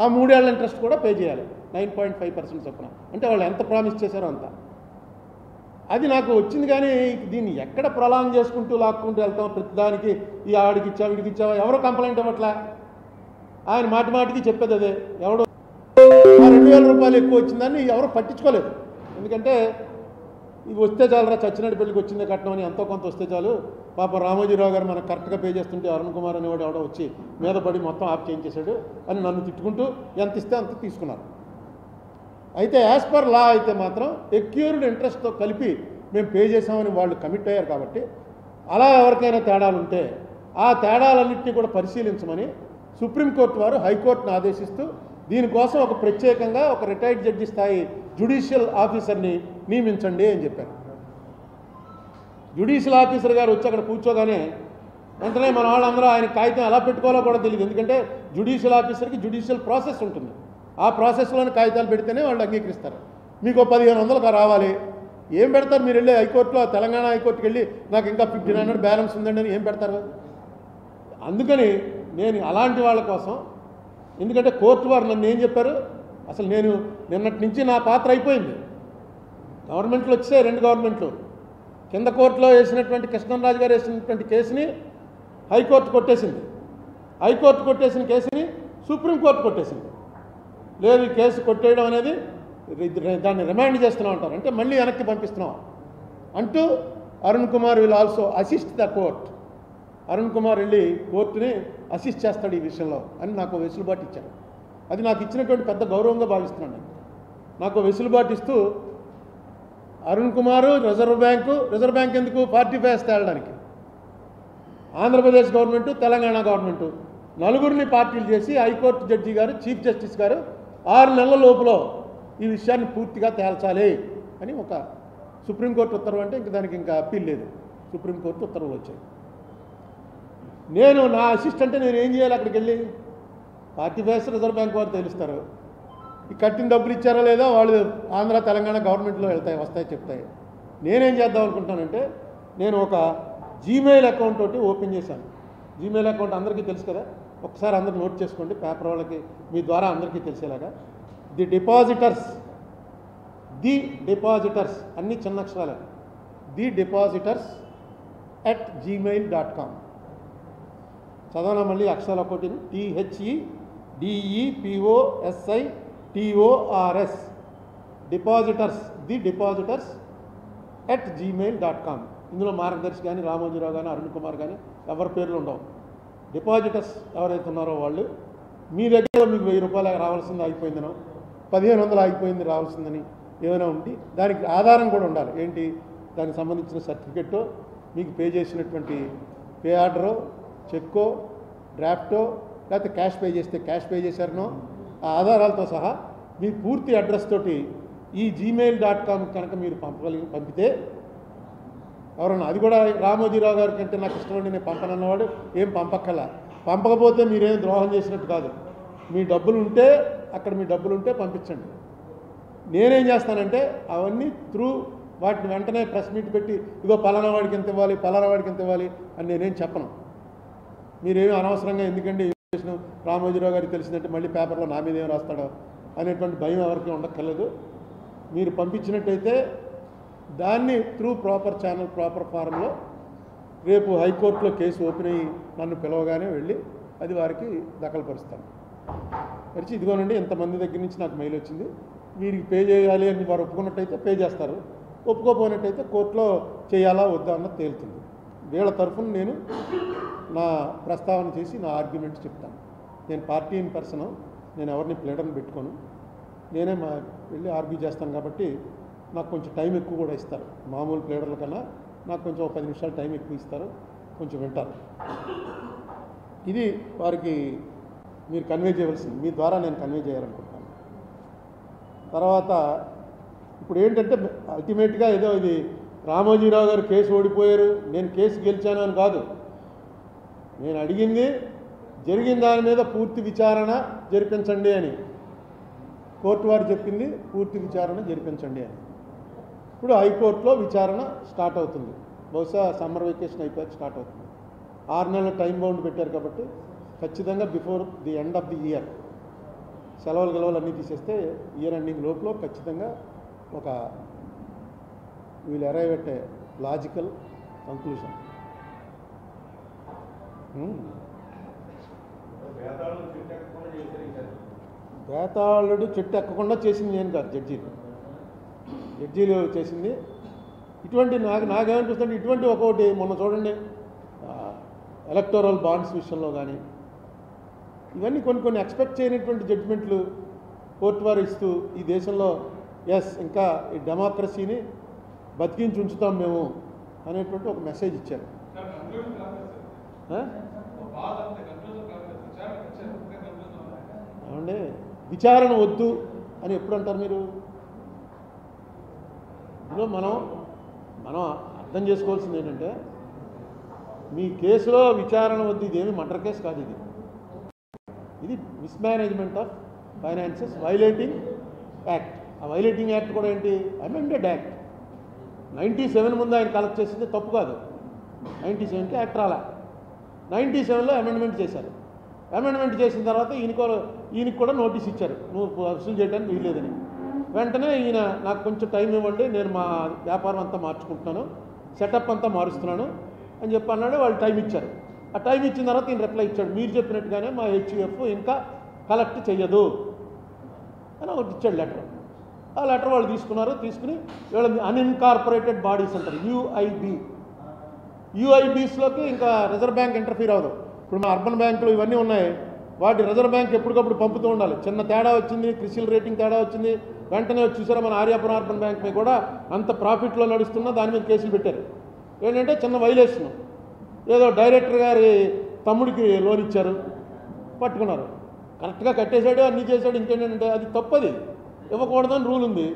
ఆ 3 ఏళ్ల ఇంట్రెస్ట్ కూడా పే చేయాలి 9.5% చొప్పున. అంటే వాళ్ళు ఎంత ప్రామిస్ చేశారో అంత. అది నాకు వచ్చింది. కానీ దీన్ని ఎక్కడ ప్రొలాంగ్ చేసుకుంటూ లాక్కుంటూ వెళ్తాం, ప్రతిదానికి ఈ ఆడికి ఇచ్చావా వీడికి ఇచ్చావా, ఎవరో కంప్లైంట్ ఇవ్వట్లా. ఆయన మాటి మాటికి చెప్పేది అదే, ఎవడో 2,000 రూపాయలు ఎక్కువ వచ్చిందని ఎవరు పట్టించుకోలేదు. ఎందుకంటే ఇవి వస్తే చాలరా, చచ్చినట్టు పెళ్ళికి వచ్చిందే కట్నం అని ఎంతో కొంత వస్తే చాలు. పాప రామోజీరావు గారు మనకు కరెక్ట్గా పే చేస్తుంటే అరుణ్ కుమార్ అనేవాడు ఎవడో వచ్చి మీద పడి మొత్తం ఆఫ్ చేయించేశాడు అని నన్ను తిట్టుకుంటూ ఎంత ఇస్తే అంత తీసుకున్నారు. అయితే యాజ్ పర్ లా అయితే మాత్రం ఎక్యూర్డ్ ఇంట్రెస్ట్తో కలిపి మేము పే చేసామని వాళ్ళు కమిట్ అయ్యారు. కాబట్టి అలా ఎవరికైనా తేడాలు ఉంటే ఆ తేడాలన్నింటినీ కూడా పరిశీలించమని సుప్రీంకోర్టు వారు హైకోర్టును ఆదేశిస్తూ దీనికోసం ఒక ప్రత్యేకంగా ఒక రిటైర్డ్ జడ్జి స్థాయి జ్యుడిషియల్ ఆఫీసర్ని నియమించండి అని చెప్పారు. జ్యుడిషియల్ ఆఫీసర్ గారు వచ్చి అక్కడ కూర్చోగానే వెంటనే మన వాళ్ళందరూ ఆయన కాగితం ఎలా పెట్టుకోవాలో కూడా తెలియదు. ఎందుకంటే జ్యుడిషియల్ ఆఫీసర్కి జ్యుడిషియల్ ప్రాసెస్ ఉంటుంది, ఆ ప్రాసెస్లోని కాగితాలు పెడితేనే వాళ్ళు అంగీకరిస్తారు. మీకు 1,500 రావాలి, ఏం పెడతారు? మీరు వెళ్ళి హైకోర్టులో, తెలంగాణ హైకోర్టుకి వెళ్ళి నాకు ఇంకా 1,500 బ్యాలెన్స్ ఉందండి అని ఏం పెడతారు? అందుకని నేను అలాంటి వాళ్ళ కోసం, ఎందుకంటే కోర్టు వారు నన్ను ఏం చెప్పారు, అసలు నేను నిన్నటి నుంచి నా పాత్ర అయిపోయింది. గవర్నమెంట్లు వచ్చాయి, 2 గవర్నమెంట్లు. కింద కోర్టులో వేసినటువంటి కృష్ణరాజు గారు వేసినటువంటి కేసుని హైకోర్టు కొట్టేసింది, హైకోర్టు కొట్టేసిన కేసుని సుప్రీంకోర్టు కొట్టేసింది. లేదు, ఈ కేసు కొట్టేయడం అనేది దాన్ని రిమాండ్ చేస్తున్నాం అంటారు, అంటే మళ్ళీ వెనక్కి పంపిస్తున్నాం అంటూ Arun Kumar will also assist the court. Arun Kumar వెళ్ళి కోర్టుని అసిస్ట్ చేస్తాడు ఈ విషయంలో అని నాకు వెసులుబాటు ఇచ్చారు. అది నాకు ఇచ్చినటువంటి పెద్ద గౌరవంగా భావిస్తున్నాను. నేను నాకు వెసులుబాటు ఇస్తూ అరుణ్ కుమారు రిజర్వ్ బ్యాంక్ ఎందుకు పార్టీ ఫేస్ తేలడానికి, ఆంధ్రప్రదేశ్ గవర్నమెంటు తెలంగాణ గవర్నమెంటు నలుగురిని పార్టీలు చేసి హైకోర్టు జడ్జి గారు, చీఫ్ జస్టిస్ గారు 6 నెలల లోపల ఈ విషయాన్ని పూర్తిగా తేల్చాలి అని ఒక సుప్రీంకోర్టు ఉత్తర్వు, అంటే ఇంక దానికి ఇంకా అప్పీల్ లేదు, సుప్రీంకోర్టు ఉత్తర్వులు వచ్చాయి. నేను నా అసిస్టెంట్ నేను ఏం చేయాలి? అక్కడికి వెళ్ళి పార్టీ ఫేస్ రిజర్వ్ బ్యాంక్ వారు తెలుస్తారు, ఈ కట్టిన డబ్బులు ఇచ్చారో లేదో వాళ్ళు ఆంధ్ర తెలంగాణ గవర్నమెంట్లో వస్తాయి చెప్తాయి. నేనేం చేద్దాం అనుకుంటానంటే, నేను ఒక జీమెయిల్ అకౌంట్ ఒకటి ఓపెన్ చేశాను. జీమెయిల్ అకౌంట్ అందరికీ తెలుసు కదా, ఒకసారి అందరూ నోట్ చేసుకోండి, పేపర్ వాళ్ళకి మీ ద్వారా అందరికీ తెలిసేలాగా. ది డిపాజిటర్స్ అన్ని చిన్న అక్షరాలే, ది డిపాజిటర్స్ @gmail.com. చదవనా మళ్ళీ అక్షరాలు ఒకటి, THEDEPOSITORS, depositors, the depositors @gmail.com. ఇందులో మార్గదర్శి కానీ, రామోజీరావు కానీ, అరుణ్ కుమార్ కానీ ఎవరి పేర్లు ఉండవు. డిపాజిటర్స్ ఎవరైతే ఉన్నారో వాళ్ళు, మీ దగ్గర మీకు 1000 రూపాయలు రావాల్సింది అయిపోయిందనో, 1,500 అయిపోయింది రావాల్సిందని ఏమైనా ఉండి దానికి ఆధారం కూడా ఉండాలి. ఏంటి? దానికి సంబంధించిన సర్టిఫికెట్టో, మీకు పే చేసినటువంటి పే ఆర్డరో, చెక్కో, డ్రాఫ్టో, లేకపోతే క్యాష్ పే చేస్తే క్యాష్ పే చేశారనో ఆ ఆధారాలతో సహా మీ పూర్తి అడ్రస్ తోటి ఈ gmail.com కనుక మీరు పంపితే ఎవరన్నా, అది కూడా రామోజీరావు గారి కంటే నాకు ఇష్టమండి నేను పంపనన్నవాడు ఏం పంపక్కలా, పంపకపోతే మీరేం ద్రోహం చేసినట్టు కాదు. మీ డబ్బులు ఉంటే అక్కడ మీ డబ్బులు ఉంటే పంపించండి. నేనేం చేస్తానంటే అవన్నీ వాటిని వెంటనే ప్రెస్ మీట్ పెట్టి ఇగో పలానా వాడికి ఎంత ఇవ్వాలి, పలానా వాడికి ఎంత ఇవ్వాలి అని నేనేం చెప్పను. మీరేమీ అనవసరంగా ఎందుకండి రామోజీరావు గారికి తెలిసిందంటే మళ్ళీ పేపర్లో నా మీద ఏం రాస్తాడో అనేటువంటి భయం ఎవరికి ఉండక్కర్లేదు. మీరు పంపించినట్టయితే దాన్ని త్రూ ప్రాపర్ ఛానల్ ప్రాపర్ ఫారంలో రేపు హైకోర్టులో కేసు ఓపెన్ అయ్యి నన్ను పిలవగానే వెళ్ళి అది వారికి దఖలుపరుస్తాను. పరిచి ఇదిగోనండి ఇంతమంది దగ్గర నుంచి నాకు మెయిల్ వచ్చింది, వీరికి పే చేయాలి అని వారు ఒప్పుకున్నట్టయితే పే చేస్తారు, ఒప్పుకోపోయినట్టయితే కోర్టులో చేయాలా వద్దా అన్నది తేలుతుంది. వీళ్ళ తరఫున నేను నా ప్రస్తావన చేసి నా ఆర్గ్యుమెంట్స్ చెప్తాను. నేను పార్టీ ఇన్ పర్సన్, నేను ఎవరిని ప్లేడర్ని పెట్టుకోను, నేనే వెళ్ళి ఆర్గ్యూ చేస్తాను. కాబట్టి నాకు కొంచెం టైం ఎక్కువ కూడా ఇస్తారు, మామూలు ప్లేడర్ల కన్నా నాకు కొంచెం 10 నిమిషాలు టైం ఎక్కువ ఇస్తారు, కొంచెం వింటారు. ఇది వారికి మీరు కన్వే చేయవలసింది, మీ ద్వారా నేను కన్వే చేయాలనుకుంటున్నాను. తర్వాత ఇప్పుడు ఏంటంటే అల్టిమేట్గా ఏదో ఇది రామోజీరావు గారు కేసు ఓడిపోయారు, నేను కేసు గెలిచాను అని కాదు. నేను అడిగింది జరిగిన దాని మీద పూర్తి విచారణ జరిపించండి అని. కోర్టు వారు చెప్పింది పూర్తి విచారణ జరిపించండి అని. ఇప్పుడు హైకోర్టులో విచారణ స్టార్ట్ అవుతుంది. బహుశా సమ్మర్ వెకేషన్ అయిపోయాక స్టార్ట్ అవుతుంది. 6 నెలల టైం బౌండ్ పెట్టారు కాబట్టి ఖచ్చితంగా before the end of the year సెలవులు గెలవలు అన్నీ తీసేస్తే ఇయర్ ఎండింగ్ లోపల ఖచ్చితంగా ఒక we'll arrive at a logical conclusion. బేతాళుడు చెట్టు ఎక్కకుండా చేసింది నేను కాదు, జడ్జీలు చేసింది. ఇటువంటి నాకేమనిపిస్తుంది, ఇటువంటి ఒక్కొక్కటి మొన్న చూడండి ఎలక్టోరల్ బాండ్స్ విషయంలో కానీ ఇవన్నీ కొన్ని ఎక్స్పెక్ట్ చేయనటువంటి జడ్జిమెంట్లు కోర్టు వారు ఇస్తూ ఈ దేశంలో ఇంకా ఈ డెమోక్రసీని బతికించి ఉంచుతాం మేము అనేటువంటి ఒక మెసేజ్ ఇచ్చారు. ఏమంటే విచారణ వద్దు అని ఎప్పుడు అంటారు మీరు? ఇందులో మనం అర్థం చేసుకోవాల్సింది ఏంటంటే మీ కేసులో విచారణ వద్దు, ఇదేమి మర్డర్ కేసు కాదు, ఇది mismanagement of finances violating act. ఆ వైలేటింగ్ యాక్ట్ కూడా ఏంటి? Amended act. 97 ముందు ఆయన కలెక్ట్ చేసింది తప్పు కాదు, 97కి యాక్ట్ రాలా, 97లో అమెండ్మెంట్ చేశారు. అమెండ్మెంట్ చేసిన తర్వాత ఈయనకి కూడా నోటీస్ ఇచ్చారు, నువ్వు వసూలు చేయడానికి వీల్లేదని. వెంటనే ఈయన నాకు కొంచెం టైం ఇవ్వండి, నేను మా వ్యాపారం అంతా మార్చుకుంటున్నాను, సెటప్ అంతా మారుస్తున్నాను అని చెప్పి అన్నాడు. వాళ్ళు టైం ఇచ్చారు. ఆ టైం ఇచ్చిన తర్వాత ఈయన రిప్లై ఇచ్చాడు, మీరు చెప్పినట్టుగానే మా హెచ్యుఎఫ్ ఇంకా కలెక్ట్ చెయ్యదు అని ఒకటి ఇచ్చాడు లెటర్. ఆ లెటర్ వాళ్ళు తీసుకుని వీళ్ళ అన్ఇన్కార్పొరేటెడ్ బాడీస్ అంటారు, యూఐబీస్లోకి ఇంకా రిజర్వ్ బ్యాంక్ ఇంటర్ఫీర్ అవ్వదు. ఇప్పుడు మా అర్బన్ బ్యాంకులు ఇవన్నీ ఉన్నాయి, వాటి రిజర్వ్ బ్యాంక్ ఎప్పటికప్పుడు పంపుతూ ఉండాలి. చిన్న తేడా వచ్చింది, క్రిసిల్ రేటింగ్ తేడా వచ్చింది, వెంటనే చూసారా మన ఆర్యాపురం అర్బన్ బ్యాంక్ మీద కూడా అంత ప్రాఫిట్లో నడుస్తున్నా దాని మీద కేసులు పెట్టారు. ఏంటంటే చిన్న వైలేషను, ఏదో డైరెక్టర్ గారి తమ్ముడికి లోన్ ఇచ్చారు, పట్టుకున్నారు, కరెక్ట్గా కట్టేశాడు, అన్నీ చేశాడు, ఇంకేంటంటే అది తప్పది, ఇవ్వకూడదని రూల్ ఉంది,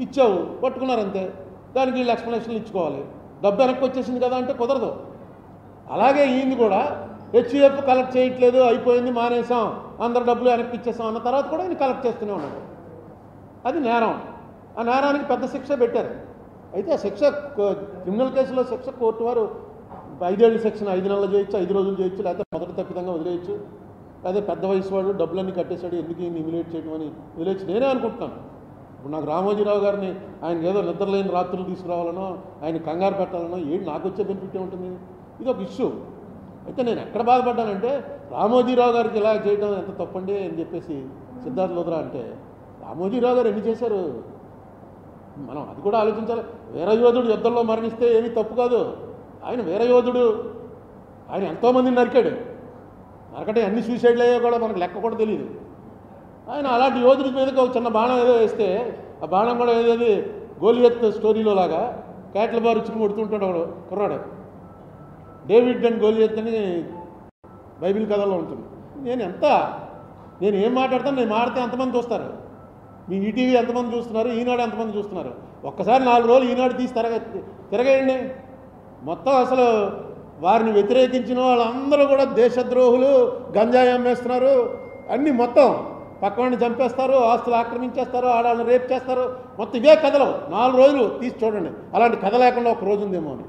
ఇచ్చావు, పట్టుకున్నారు అంతే. దానికి వీళ్ళు ఎక్స్ప్లెనేషన్లు ఇచ్చుకోవాలి. డబ్బు వెనక్కి వచ్చేసింది కదా అంటే కుదరదు. అలాగే ఈయన కూడా హెచ్యుఎఫ్ కలెక్ట్ చేయట్లేదు, అయిపోయింది, మానేసాం, అందరు డబ్బులు వెనక్కి ఇచ్చేసాం అన్న తర్వాత కూడా ఈయన కలెక్ట్ చేస్తూనే ఉన్నాడు. అది నేరం. ఆ నేరానికి పెద్ద శిక్ష పెట్టారు. అయితే ఆ శిక్ష క్రిమినల్ కేసులో శిక్ష కోర్టు వారు 5 ఏళ్ళ సెక్షన్ 5 నెలలు చేయొచ్చు, 5 రోజులు చేయొచ్చు, లేకపోతే మొదటి తప్పిదంగా వదిలేయచ్చు, అదే పెద్ద వయసు వాడు డబ్బులన్నీ కట్టేశాడు ఎందుకు ఈయన ఇమిలేట్ చేయడం అని వదిలేయచ్చు. నేనే అనుకుంటున్నాను. ఇప్పుడు నాకు రామోజీరావు గారిని ఆయన ఏదో నిద్రలేని రాత్రులు తీసుకురావాలనో ఆయన కంగారు పెట్టాలనో ఏంటి నాకు వచ్చే బెనిఫిట్ ఏముంటుంది? ఇది ఒక ఇష్యూ. అయితే నేను ఎక్కడ బాధపడ్డానంటే రామోజీరావు గారికి ఇలా చేయడం ఎంత తప్పండి అని చెప్పేసి సిద్ధార్థ లోద్రా అంటే, రామోజీరావు గారు ఎన్ని చేశారు మనం అది కూడా ఆలోచించాలి. వీరయోధుడు యుద్ధంలో మరణిస్తే ఏమీ తప్పు కాదు. ఆయన వీరయోధుడు, ఆయన ఎంతోమందిని నరికాడు. నరకటే అన్ని సూసైడ్లు అయ్యో కూడా మనకు లెక్క కూడా తెలియదు. ఆయన అలాంటి యోధుడి మీదకి ఒక చిన్న బాణం ఏదో వేస్తే ఆ బాణం కూడా ఏదేది గోలియత్ స్టోరీలో లాగా కేట్ల బారు ఇచ్చుకుని కొడుతుంటాడు ఒకడు కుర్రాడు, డేవిడ్ అండ్ గోలియత్ అని బైబిల్ కథలో ఉంటుంది. నేను ఏం మాట్లాడతాను, నేను మాడితే ఎంతమంది చూస్తారు? మీ ఈటీవీ ఎంతమంది చూస్తున్నారు, ఈనాడు ఎంతమంది చూస్తున్నారు? ఒక్కసారి 4 రోజులు ఈనాడు తీసి తిరగేయండి. మొత్తం అసలు వారిని వ్యతిరేకించిన వాళ్ళందరూ కూడా దేశద్రోహులు, గంజాయి అమ్మేస్తున్నారు, అన్నీ మొత్తం పక్కవాడిని చంపేస్తారు, ఆస్తులు ఆక్రమించేస్తారు, ఆడవాళ్ళని రేప్ చేస్తారు, మొత్తం ఇవే కథలు. 4 రోజులు తీసి చూడండి. అలాంటి కథ లేకుండా ఒక రోజు ఉందేమో అని.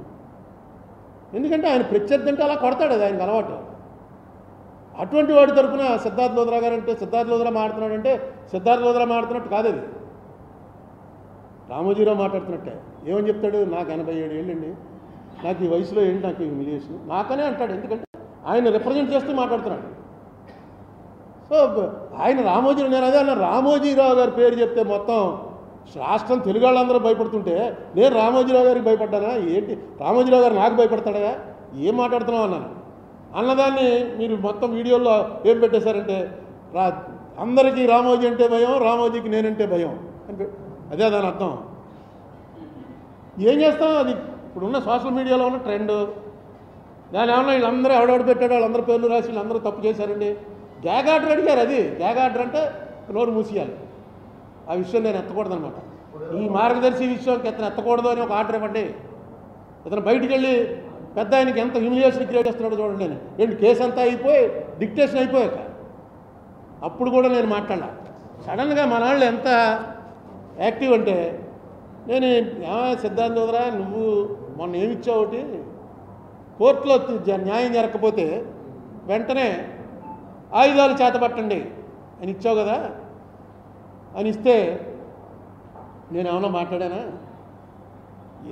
ఎందుకంటే ఆయన ప్రత్యర్థి అంటే అలా కొడతాడు, అది ఆయనకు అలవాటు. అటువంటి వాడి తరఫున సిద్ధార్థ్ లోద్రా గారు అంటే సిద్ధార్థ్ లోద్రా మాట్లాడుతున్నాడంటే సిద్ధార్థ్ లోద్రా మాట్లాడుతున్నట్టు కాదు అది, రామోజీరావు మాట్లాడుతున్నట్టే. ఏమని చెప్తాడు, నాకు 87 ఏళ్ళండి, నాకు ఈ వయసులో ఏంటి నాకు హ్యూమిలియేషన్ నాకనే అంటాడు. ఎందుకంటే ఆయన రిప్రజెంట్ చేస్తూ మాట్లాడుతున్నాడు. సో ఆయన రామోజీరావు, నేను అదే అన్న, రామోజీరావు గారి పేరు చెప్తే మొత్తం రాష్ట్రం తెలుగు వాళ్ళందరూ భయపడుతుంటే నేను రామోజీరావు గారికి భయపడ్డానా ఏంటి, రామోజీరావు గారు నాకు భయపడతాడా, ఏం మాట్లాడుతున్నావు అన్నాను. అన్నదాన్ని మీరు మొత్తం వీడియోలో ఏం పెట్టేశారంటే అందరికీ రామోజీ అంటే భయం, రామోజీకి నేనంటే భయం అని. అదే దాని అర్థం. ఏం చేస్తాం, అది ఇప్పుడున్న సోషల్ మీడియాలో ఉన్న ట్రెండ్. దాని ఏమన్నా వీళ్ళందరూ ఎవడెవడు పెట్టాడు, వాళ్ళందరూ పేర్లు రాసి వీళ్ళందరూ తప్పు చేశారండి. గ్యాగ్ ఆర్డర్ అడిగారు, అది గ్యాగ్ ఆర్డర్ అంటే నోరు మూసేయాలి. ఆ విషయం నేను ఎత్తకూడదు అనమాట. ఈ మార్గదర్శి విషయం ఎత్తకూడదు అని ఒక ఆర్డర్ ఇవ్వండి. ఇతను బయటికి వెళ్ళి పెద్ద ఆయనకి ఎంత హ్యూమిలియేషన్ క్రియేట్ చేస్తున్నాడో చూడండి. నేను ఏంటి కేసు అంతా అయిపోయి డిక్టేషన్ అయిపోయాక అప్పుడు కూడా నేను మాట్లాడాల. సడన్గా మన వాళ్ళు ఎంత యాక్టివ్ అంటే, నేను సిద్ధార్థ్ లోద్రా నువ్వు మొన్న ఏమిచ్చావు, ఒకటి కోర్టులో న్యాయం జరగకపోతే వెంటనే ఆయుధాలు చేతపట్టండి అని ఇచ్చావు కదా అని ఇస్తే నేను ఏమన్నా మాట్లాడానా?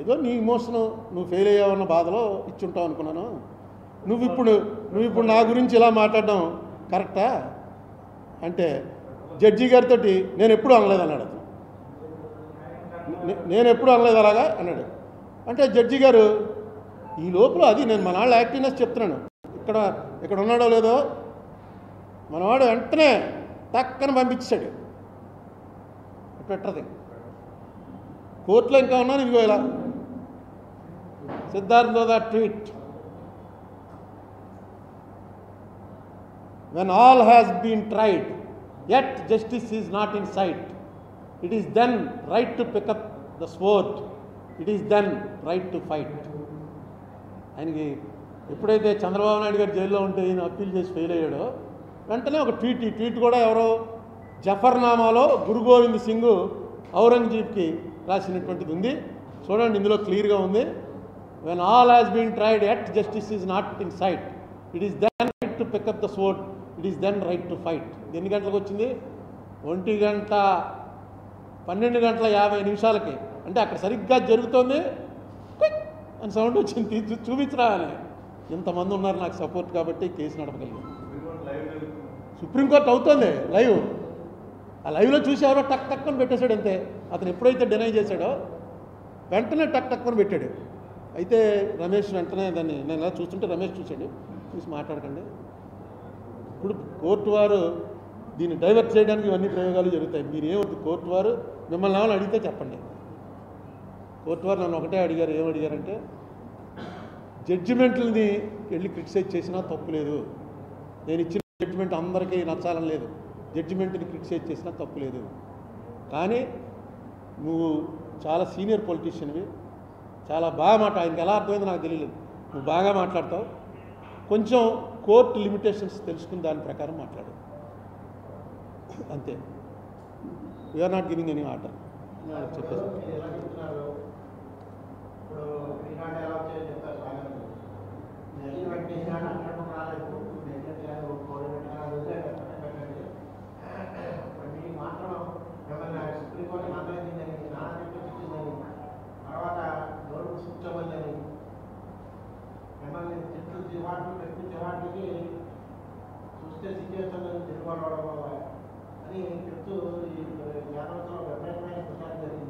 ఏదో నీ ఇమోషను, నువ్వు ఫెయిల్ అయ్యావన్న బాధలో ఇచ్చుంటావు అనుకున్నాను. నువ్వు ఇప్పుడు నా గురించి ఇలా మాట్లాడడం కరెక్టా అంటే, జడ్జి గారితో నేను ఎప్పుడు అనలేదు అన్నాడు. నేను ఎప్పుడు అనలేదు అలాగా అన్నాడు. అంటే జడ్జి గారు ఈ లోపల, అది నేను మన వాళ్ళు యాక్టివ్నెస్ చెప్తున్నాను, ఇక్కడ ఉన్నాడో లేదో మనవాడు వెంటనే టక్కన పంపించాడు. పెట్టది కోర్టులో ఇంకా ఉన్నాను. ఇదిగో ఇలా Siddharth Luthra tweet, when all has been tried yet justice is not in sight, it is then right to pick up the sword, it is then right to fight. ఆయనకి ఎప్పుడైతే చంద్రబాబు నాయుడు గారు జైల్లో ఉంటే ఈయన అప్పీల్ చేసి ఫెయిల్ అయ్యాడో వెంటనే ఒక ట్వీట్, ఈ ట్వీట్ కూడా ఎవరో జఫర్నామాలో గురు గోవింద్ సింగ్ ఔరంగజేబ్కి రాసినటువంటిది ఉంది. చూడండి, ఇందులో క్లియర్గా ఉంది, when all has been tried yet justice is not in sight, it is then right to pick up the sword, it is then right to fight. ఎన్ని గంటలకు వచ్చింది? 1:12:50 అంటే అక్కడ సరిగ్గా జరుగుతోంది అని సౌండ్ వచ్చింది, చూపించరా అని. ఇంతమంది ఉన్నారు నాకు సపోర్ట్ కాబట్టి కేసు నడపగలిగింది. సుప్రీంకోర్టు అవుతుంది లైవ్, ఆ లైవ్లో చూసి ఎవరో టక్ టక్కని పెట్టేశాడు అంతే. అతను ఎప్పుడైతే డినై చేశాడో వెంటనే టక్ టక్కని పెట్టాడు. అయితే రమేష్ వెంటనే దాన్ని, నేను ఇలా చూస్తుంటే రమేష్ చూశాడు, చూసి మాట్లాడకండి, ఇప్పుడు కోర్టు వారు దీన్ని డైవర్ట్ చేయడానికి ఇవన్నీ ప్రయోగాలు జరుగుతాయి, మీరు ఏమవుతుంది, కోర్టు వారు మిమ్మల్ని ఏమైనా అడిగితే చెప్పండి. కోర్టు వారు నన్ను ఒకటే అడిగారు, ఏమడిగారంటే జడ్జిమెంట్లని వెళ్ళి క్రిటిసైజ్ చేసినా తప్పు లేదు, నేను ఇచ్చిన జడ్జిమెంట్ అందరికీ నచ్చాలని లేదు, జడ్జిమెంట్ని క్రిటిసైజ్ చేసినా తప్పు లేదు, కానీ నువ్వు చాలా సీనియర్ పొలిటీషియన్వి, చాలా బాగా ఆయనకి ఎలా అర్థమైందో నాకు తెలియలేదు, నువ్వు బాగా మాట్లాడతావు, కొంచెం కోర్టు లిమిటేషన్స్ తెలుసుకుని దాని ప్రకారం మాట్లాడు అంతే, we are not giving any order చెప్పేసి.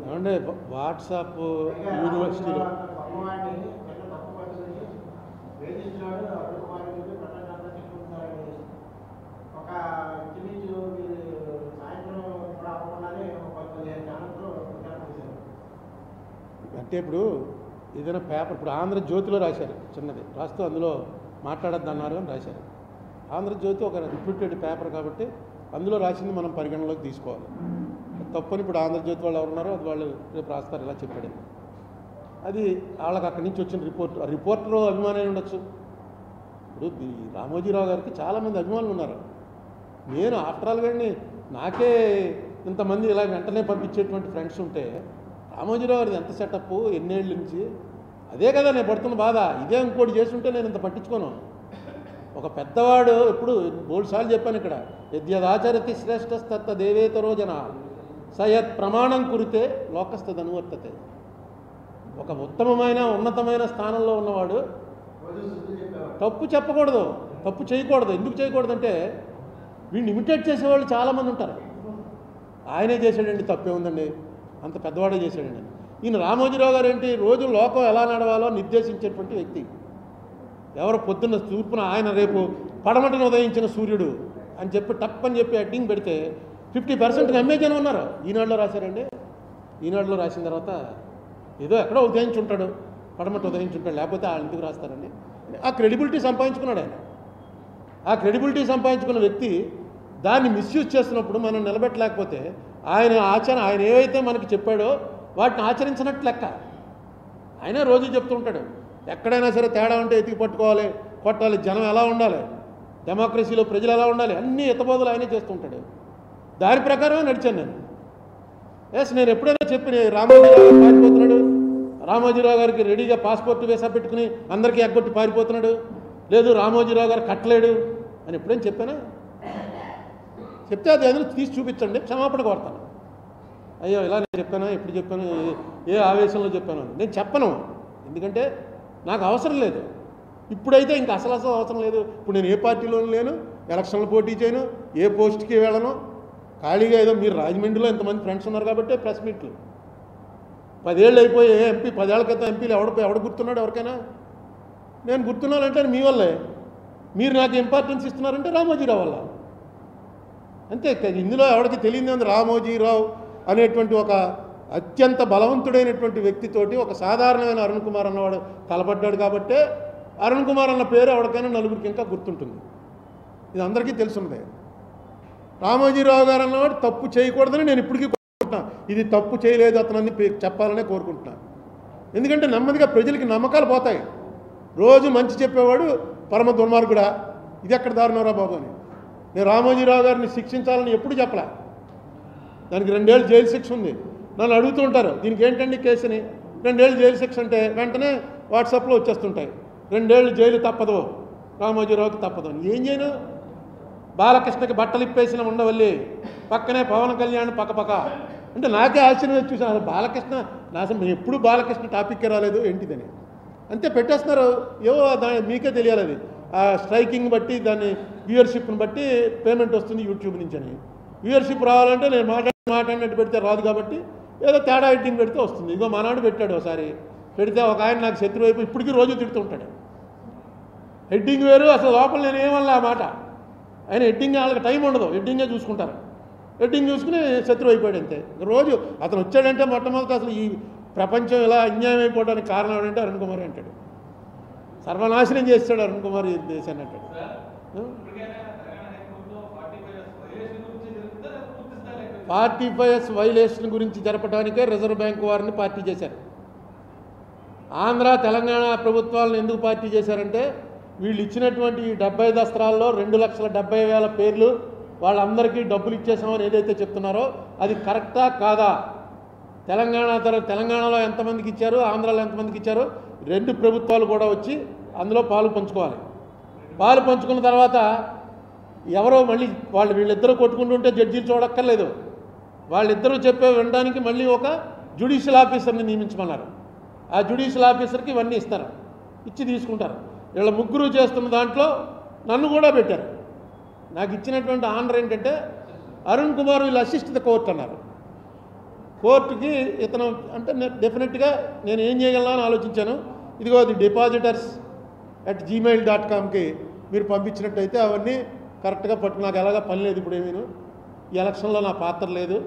ఏమంటే వాట్సాప్ యూనివర్సిటీలో అంటే ఇప్పుడు ఏదైనా పేపర్, ఇప్పుడు ఆంధ్రజ్యోతిలో రాశారు, చిన్నది రాస్తూ అందులో మాట్లాడొద్దన్నారు అని రాశారు. ఆంధ్రజ్యోతి ఒక రిప్యూటెడ్ పేపర్ కాబట్టి అందులో రాసింది మనం పరిగణలోకి తీసుకోవాలి. తప్పని ఇప్పుడు ఆంధ్రజ్యోతి వాళ్ళు ఎవరున్నారో అది వాళ్ళు రేపు రాస్తారు, ఇలా చెప్పాడు. అది వాళ్ళకి అక్కడి నుంచి వచ్చిన రిపోర్ట్, ఆ రిపోర్టర్ అభిమానం ఉండొచ్చు. ఇప్పుడు రామోజీరావు గారికి చాలామంది అభిమానులు ఉన్నారు. నేను ఆఫ్టర్ ఆల్ గారిని నాకే ఇంతమంది ఇలా వెంటనే పంపించేటువంటి ఫ్రెండ్స్ ఉంటే రామోజీరావు గారిది ఎంత సెటప్, ఎన్నేళ్ళ నుంచి, అదే కదా నేను పడుతున్న బాధ. ఇదే ఇంకోటి చేస్తుంటే నేను ఇంత పట్టించుకోను. ఒక పెద్దవాడు ఎప్పుడు 3 సార్లు చెప్పాను ఇక్కడ, యద్యదాచరతి శ్రేష్టస్తత్త దేవేతరో జన సయత్ ప్రమాణం కురితే లోకస్తదనువర్తతే. ఒక ఉత్తమమైన ఉన్నతమైన స్థానంలో ఉన్నవాడు తప్పు చెప్పకూడదు, తప్పు చేయకూడదు. ఎందుకు చేయకూడదంటే వీడిని ఇమిటేట్ చేసేవాళ్ళు చాలామంది ఉంటారు. ఆయనే చేశాడండి, తప్పే ఉందండి, అంత పెద్దవాడే చేశాడండి. ఈయన రామోజీరావు గారు ఏంటి, రోజు లోకం ఎలా నడవాలో నిర్దేశించేటువంటి వ్యక్తి. ఎవరు పొద్దున్న తూర్పున ఆయన రేపు పడమటను ఉదయించిన సూర్యుడు అని చెప్పి టప్పని చెప్పి హెడ్డింగ్ పెడితే 50% నమ్మే జనం ఉన్నారు. ఈనాడులో రాశారండి. ఈనాడులో రాసిన తర్వాత ఏదో ఎక్కడో ఉదయించుంటాడు, పడమట ఉదయించుంటాడు, లేకపోతే వాళ్ళు ఎందుకు రాస్తారండి? ఆ క్రెడిబిలిటీ సంపాదించుకున్నాడు ఆయన. ఆ క్రెడిబిలిటీ సంపాదించుకున్న వ్యక్తి దాన్ని మిస్యూజ్ చేస్తున్నప్పుడు మనం నిలబెట్టలేకపోతే ఆయన ఏవైతే మనకి చెప్పాడో వాటిని ఆచరించినట్టు లెక్క. ఆయన రోజు చెప్తూ ఉంటాడు, ఎక్కడైనా సరే తేడా ఉంటే ఎతికి పట్టుకోవాలి, కొట్టాలి, జనం ఎలా ఉండాలి, డెమోక్రసీలో ప్రజలు ఎలా ఉండాలి, అన్ని ఎత్తబోదులు ఆయనే చేస్తూ ఉంటాడు. దాని ప్రకారమే నడిచాను నేను. నేను ఎప్పుడైనా చెప్పి రామోజీరావు గారు పారిపోతున్నాడు, రామోజీరావు గారికి రెడీగా పాస్పోర్ట్ వీసా పెట్టుకుని అందరికీ ఎగ్గొట్టి పారిపోతున్నాడు, లేదు రామోజీరావు గారు కట్టలేడు అని ఎప్పుడైనా చెప్పానా? చెప్తే అది ఏదైనా తీసి చూపించండి, క్షమాపణ కోరుతాను. అయ్యో ఇలా నేను చెప్పాను, ఎప్పుడు చెప్పాను, ఏ ఆవేశంలో చెప్పాను అని నేను చెప్పను. ఎందుకంటే నాకు అవసరం లేదు. ఇప్పుడైతే ఇంకా అసలు అవసరం లేదు. ఇప్పుడు నేను ఏ పార్టీలోనూ లేను, ఎలక్షన్లు పోటీ చేయను, ఏ పోస్ట్కి వెళ్ళను. ఖాళీగా ఏదో మీరు రాజమండ్రిలో ఎంతమంది ఫ్రెండ్స్ ఉన్నారు కాబట్టి ప్రెస్ మీట్లు. 10 ఏళ్ళు అయిపోయి ఎంపీ, 10 ఏళ్ల క్రితం ఎంపీలు ఎవడ గుర్తున్నాడు ఎవరికైనా? నేను గుర్తున్నానంటే మీ వల్లే. మీరు నాకు ఇంపార్టెన్స్ ఇస్తున్నారంటే రామోజీరావు వల్ల. అంతే. ఇందులో ఎవరికి తెలియదు ఉంది, రామోజీరావు అనేటువంటి ఒక అత్యంత బలవంతుడైనటువంటి వ్యక్తితోటి ఒక సాధారణమైన అరుణ్ కుమార్ అన్నవాడు కలపడ్డాడు కాబట్టే అరుణ్ కుమార్ అన్న పేరు ఎవరికైనా నలుగురికి ఇంకా గుర్తుంటుంది. ఇది అందరికీ తెలుసున్నదే. రామోజీరావు గారు అన్నవాడు తప్పు చేయకూడదని నేను ఇప్పటికీ కోరుకుంటున్నాను. ఇది తప్పు చేయలేదు అతనని చెప్పాలనే కోరుకుంటున్నాను. ఎందుకంటే నెమ్మదిగా ప్రజలకి నమ్మకాలు పోతాయి. రోజు మంచి చెప్పేవాడు పరమ దుర్మార్గుడా, ఇది ఎక్కడ దారుణంరా బాబు అని. నేను రామోజీరావు గారిని శిక్షించాలని ఎప్పుడు చెప్పలే. దానికి 2 ఏళ్ళు జైలు శిక్ష ఉంది. నన్ను అడుగుతూ ఉంటారు, దీనికి ఏంటండి కేసుని? 2 ఏళ్ళు జైలు శిక్ష అంటే వెంటనే వాట్సాప్లో వచ్చేస్తుంటాయి, 2 ఏళ్ళు జైలు తప్పదు, రామోజీరావుకి తప్పదు అని. ఏం చేయను? బాలకృష్ణకి బట్టలు ఇప్పేసిన ఉండవల్లి, పక్కనే పవన్ కళ్యాణ్ పక్కపక్క అంటే నాకే ఆశ్చర్యం చూసాను. బాలకృష్ణ నాశనం, ఎప్పుడు బాలకృష్ణ టాపిక్కే రాలేదు ఏంటిదని. అంతే పెట్టేస్తున్నారు. ఏవో మీకే తెలియాలి. అది ఆ స్ట్రైకింగ్ బట్టి దాన్ని వ్యూయర్షిప్ని బట్టి పేమెంట్ వస్తుంది యూట్యూబ్ నుంచి అని. వ్యూయర్షిప్ రావాలంటే నేను మాట్లాడినట్టు పెడితే రాదు కాబట్టి ఏదో తేడా ఎడ్డింగ్ పెడితే వస్తుంది. ఇదిగో మానాడు పెట్టాడు ఒకసారి, పెడితే ఒక ఆయన నాకు శత్రువు అయిపోయి ఇప్పటికీ రోజు తిడుతూ ఉంటాడు. హెడ్డింగ్ వేరు, అసలు లోపల నేను ఏమన్నా ఆ మాట. ఆయన హెడ్డింగ్ వాళ్ళకి టైం ఉండదు, హెడ్డింగే చూసుకుంటారు. హెడ్డింగ్ చూసుకుని శత్రువు అయిపోయాడు అంతే. రోజు అతను వచ్చాడంటే మొట్టమొదటి అసలు ఈ ప్రపంచం ఇలా అన్యాయం అయిపోవడానికి కారణం ఏంటంటే అరుణ్ కుమార్ అంటాడు. సర్వనాశనం చేస్తాడు అరుణ్ కుమార్ ఈ దేశాన్ని అంటాడు. 45S వైలేషన్ గురించి జరపడానికే రిజర్వ్ బ్యాంక్ వారిని పార్టీ చేశారు. ఆంధ్ర తెలంగాణ ప్రభుత్వాలను ఎందుకు పార్టీ చేశారంటే వీళ్ళు ఇచ్చినటువంటి 70 దస్త్రాల్లో 2,70,000 పేర్లు వాళ్ళందరికీ డబ్బులు ఇచ్చేసామని ఏదైతే చెప్తున్నారో అది కరెక్టా కాదా? తెలంగాణలో ఎంతమందికి ఇచ్చారు, ఆంధ్రాలో ఎంతమందికి ఇచ్చారు, 2 ప్రభుత్వాలు కూడా వచ్చి అందులో పాలు పంచుకోవాలి. పాలు పంచుకున్న తర్వాత ఎవరో మళ్ళీ వీళ్ళిద్దరూ కొట్టుకుంటుంటే జడ్జీలు చూడక్కర్లేదు, వాళ్ళిద్దరూ చెప్పే వినడానికి మళ్ళీ ఒక జ్యుడిషియల్ ఆఫీసర్ని నియమించమన్నారు. ఆ జ్యుడిషియల్ ఆఫీసర్కి ఇవన్నీ ఇస్తారు, ఇచ్చి తీసుకుంటారు. వీళ్ళ ముగ్గురు చేస్తున్న దాంట్లో నన్ను కూడా పెట్టారు. నాకు ఇచ్చినటువంటి ఆనర్ ఏంటంటే అరుణ్ కుమార్ వీళ్ళు అసిస్ట్ ద కోర్ట్ అన్నారు. కోర్టుకి ఇతను అంటే డెఫినెట్గా నేను ఏం చేయగలను అని ఆలోచించాను. ఇదిగో అది depositors@gmail.comకి మీరు పంపించినట్టయితే అవన్నీ కరెక్ట్గా పట్టుకు, నాకు ఎలాగా పని లేదు ఇప్పుడు ఏమీను, ఈ ఎలక్షన్లో నా పాత్ర లేదు,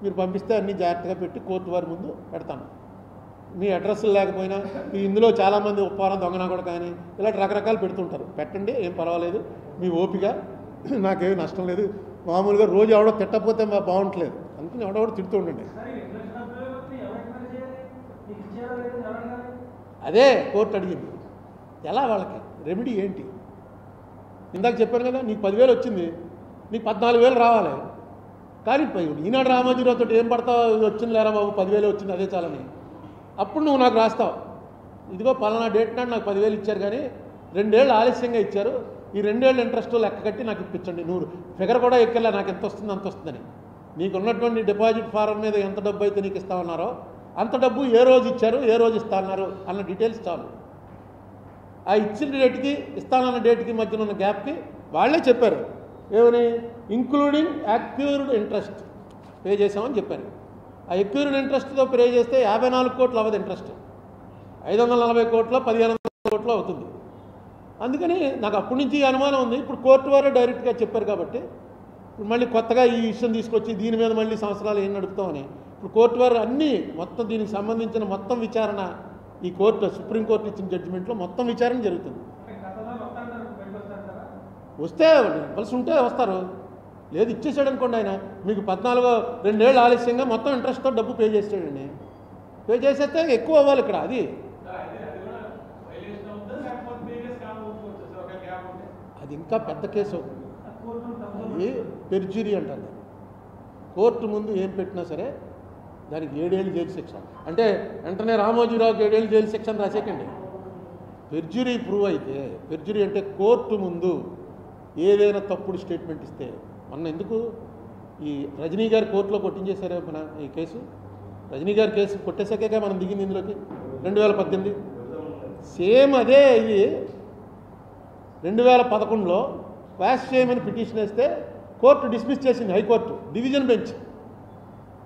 మీరు పంపిస్తే అన్నీ జాగ్రత్తగా పెట్టి కోర్టు వారి ముందు పెడతాను. మీ అడ్రస్లు లేకపోయినా మీ ఇందులో చాలామంది ఉప్పారం దొంగనా కూడా కానీ ఇలాంటి రకరకాలు పెడుతుంటారు, పెట్టండి, ఏం పర్వాలేదు, మీ ఓపిక, నాకేమీ నష్టం లేదు. మామూలుగా రోజు ఎవడో తిట్టకపోతే బాగుంటలేదు అందుకని ఎవడెవడో తిడుతూ ఉండండి. అదే కోర్టు అడిగింది, ఎలా వాళ్ళకి రెమెడీ ఏంటి? ఇందాక చెప్పాను కదా, నీకు 10,000 వచ్చింది, నీకు 14,000 రావాలి. కానీ ఈనాడు రామోజీరావుతో ఏం పడతావు, వచ్చింది లేరా బాబు 10,000 వచ్చింది అదే చాలని. అప్పుడు నువ్వు నాకు రాస్తావు, ఇదిగో పలానా డేట్ నాడు నాకు 10,000 ఇచ్చారు కానీ 2 ఏళ్ళు ఆలస్యంగా ఇచ్చారు, ఈ 2 ఏళ్ళ ఇంట్రెస్ట్ లెక్క కట్టి నాకు ఇప్పించండి. నువ్వు ఫిగర్ కూడా ఎక్కేలా నాకు ఎంత వస్తుంది అంత వస్తుందని. నీకు ఉన్నటువంటి డిపాజిట్ ఫారం మీద ఎంత డబ్బు అయితే నీకు ఇస్తామన్నారో అంత డబ్బు ఏ రోజు ఇచ్చారు, ఏ రోజు ఇస్తా అన్నారు అన్న డీటెయిల్స్ చాలు. ఆ ఇచ్చిన డేట్కి ఇస్తానన్న డేట్కి మధ్యన ఉన్న గ్యాప్కి వాళ్ళే చెప్పారు ఏమని, ఇంక్లూడింగ్ యాక్యూర్డ్ ఇంట్రెస్ట్ పే చేసామని చెప్పారు. ఆ ఎక్యూర్డ్ ఇంట్రెస్ట్తో పే చేస్తే 54 కోట్లు అవ్వదు ఇంట్రెస్ట్, 540 కోట్లో 1500 కోట్లు అవుతుంది. అందుకని నాకు అప్పటి నుంచి అనుమానం ఉంది. ఇప్పుడు కోర్టు వారే డైరెక్ట్గా చెప్పారు కాబట్టి ఇప్పుడు మళ్ళీ కొత్తగా ఈ విషయం తీసుకొచ్చి దీని మీద మళ్ళీ సంవత్సరాలు ఏం నడుపుతామని ఇప్పుడు కోర్టు వారు అన్నీ మొత్తం దీనికి సంబంధించిన మొత్తం విచారణ ఈ కోర్టు సుప్రీంకోర్టు ఇచ్చిన జడ్జిమెంట్లో మొత్తం విచారణ జరుగుతుంది. వస్తే ఇవ్వాల్సి ఉంటే వస్తారు, లేదు ఇచ్చేసాడు అనుకోండి. ఆయన మీకు 2 ఏళ్ళు ఆలస్యంగా మొత్తం ఇంట్రెస్ట్తో డబ్బు పే చేసాడండి. పే చేసేస్తే ఎక్కువ అవ్వాలి ఇక్కడ. అది ఇంకా పెద్ద కేసు. అది పెర్జురీ అంటారు. కోర్టు ముందు ఏం పెట్టినా సరే దానికి 7 ఏళ్ళు జైలు శిక్ష. అంటే వెంటనే రామోజీరావుకి 7 ఏళ్ళు జైలు శిక్ష అని రాసేకండి. పెర్జురీ ప్రూవ్ అయితే, పెర్జురీ అంటే కోర్టు ముందు ఏదైనా తప్పుడు స్టేట్మెంట్ ఇస్తే, మొన్న ఎందుకు ఈ రజనీ గారి కోర్టులో కొట్టించేశారే మన ఈ కేసు, రజనీ గారి కేసు కొట్టేసాకే మనం దిగింది ఇందులోకి 2018. సేమ్ అదే ఇది 2011లో క్వాష్ చేయమని పిటిషన్ వేస్తే కోర్టు డిస్మిస్ చేసింది. హైకోర్టు డివిజన్ బెంచ్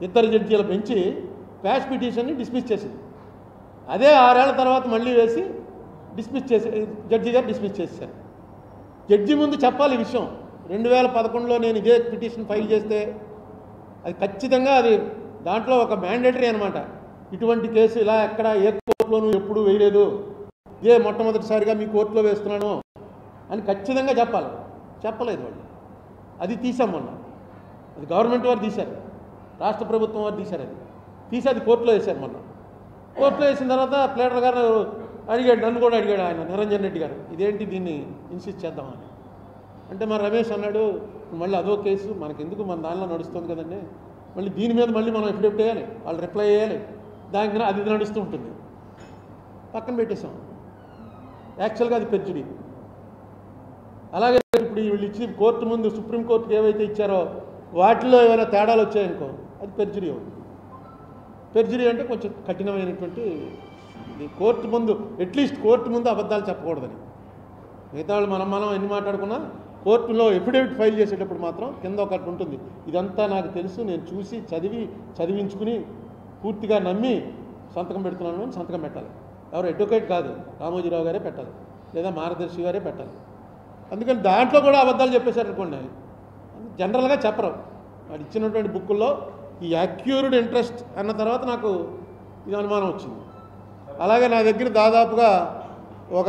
2 జడ్జీల బెంచి క్వాష్ పిటిషన్ని డిస్మిస్ చేసింది. అదే 6 ఏళ్ల తర్వాత మళ్ళీ వేసి డిస్మిస్ చేసి జడ్జి గారు డిస్మిస్ చేశారు. జడ్జి ముందు చెప్పాలి ఈ విషయం. 2011లో నేను ఇదే పిటిషన్ ఫైల్ చేస్తే అది ఖచ్చితంగా అది దాంట్లో ఒక మ్యాండేటరీ అనమాట. ఇటువంటి కేసు ఇలా ఎక్కడ ఏ కోర్టులోనూ ఎప్పుడూ వేయలేదు, ఇదే మొట్టమొదటిసారిగా మీ కోర్టులో వేస్తున్నాను అని ఖచ్చితంగా చెప్పాలి. చెప్పలేదు వాళ్ళు. అది తీసాం మొన్న. అది గవర్నమెంట్ వారు తీశారు, రాష్ట్ర ప్రభుత్వం వారు తీశారు. అది తీసి అది కోర్టులో వేశారు మొన్న. కోర్టులో వేసిన తర్వాత ప్లేటర్ గారు అడిగాడు, నన్ను కూడా అడిగాడు ఆయన నిరంజన్ రెడ్డి గారు, ఇదేంటి దీన్ని ఇన్సిస్ట్ చేద్దామని. అంటే మా రమేష్ అన్నాడు, మళ్ళీ అదో కేసు మనకెందుకు, మన దానిలో నడుస్తుంది కదండి, మళ్ళీ దీని మీద మళ్ళీ మనం ఎఫిడవిట్ వేయాలి, వాళ్ళు రిప్లై చేయాలి, దాని మీద అది నడుస్తూ ఉంటుంది, పక్కన పెట్టేశాం. యాక్చువల్గా అది పెర్జురీ. అలాగే ఇప్పుడు వీళ్ళు ఇచ్చి కోర్టు ముందు సుప్రీంకోర్టుకి ఏవైతే ఇచ్చారో వాటిలో ఏమైనా తేడాలు వచ్చాయనుకో అది పెర్జురీ అవుతుంది. పెర్జురీ అంటే కొంచెం కఠినమైనటువంటి కోర్టు ముందు, అట్లీస్ట్ కోర్టు ముందు అబద్ధాలు చెప్పకూడదని. మిగతా వాళ్ళు మనం ఎన్ని మాట్లాడుకున్నా కోర్టులో ఎఫిడవిట్ ఫైల్ చేసేటప్పుడు మాత్రం కింద ఒకటి ఉంటుంది, ఇదంతా నాకు తెలుసు, నేను చూసి చదివించుకుని పూర్తిగా నమ్మి సంతకం పెడుతున్నాను అని సంతకం పెట్టాలి. ఎవరు అడ్వకేట్ కాదు, రామోజీరావు గారే పెట్టాలి లేదా మార్గదర్శి గారే పెట్టాలి. అందుకని దాంట్లో కూడా అబద్ధాలు చెప్పేశారు అనుకోండి, జనరల్గా చెప్పరు. వాడు ఇచ్చినటువంటి బుక్కుల్లో ఈ యాక్యూర్డ్ ఇంట్రెస్ట్ అన్న తర్వాత నాకు ఇది అనుమానం వచ్చింది. అలాగే నా దగ్గర దాదాపుగా ఒక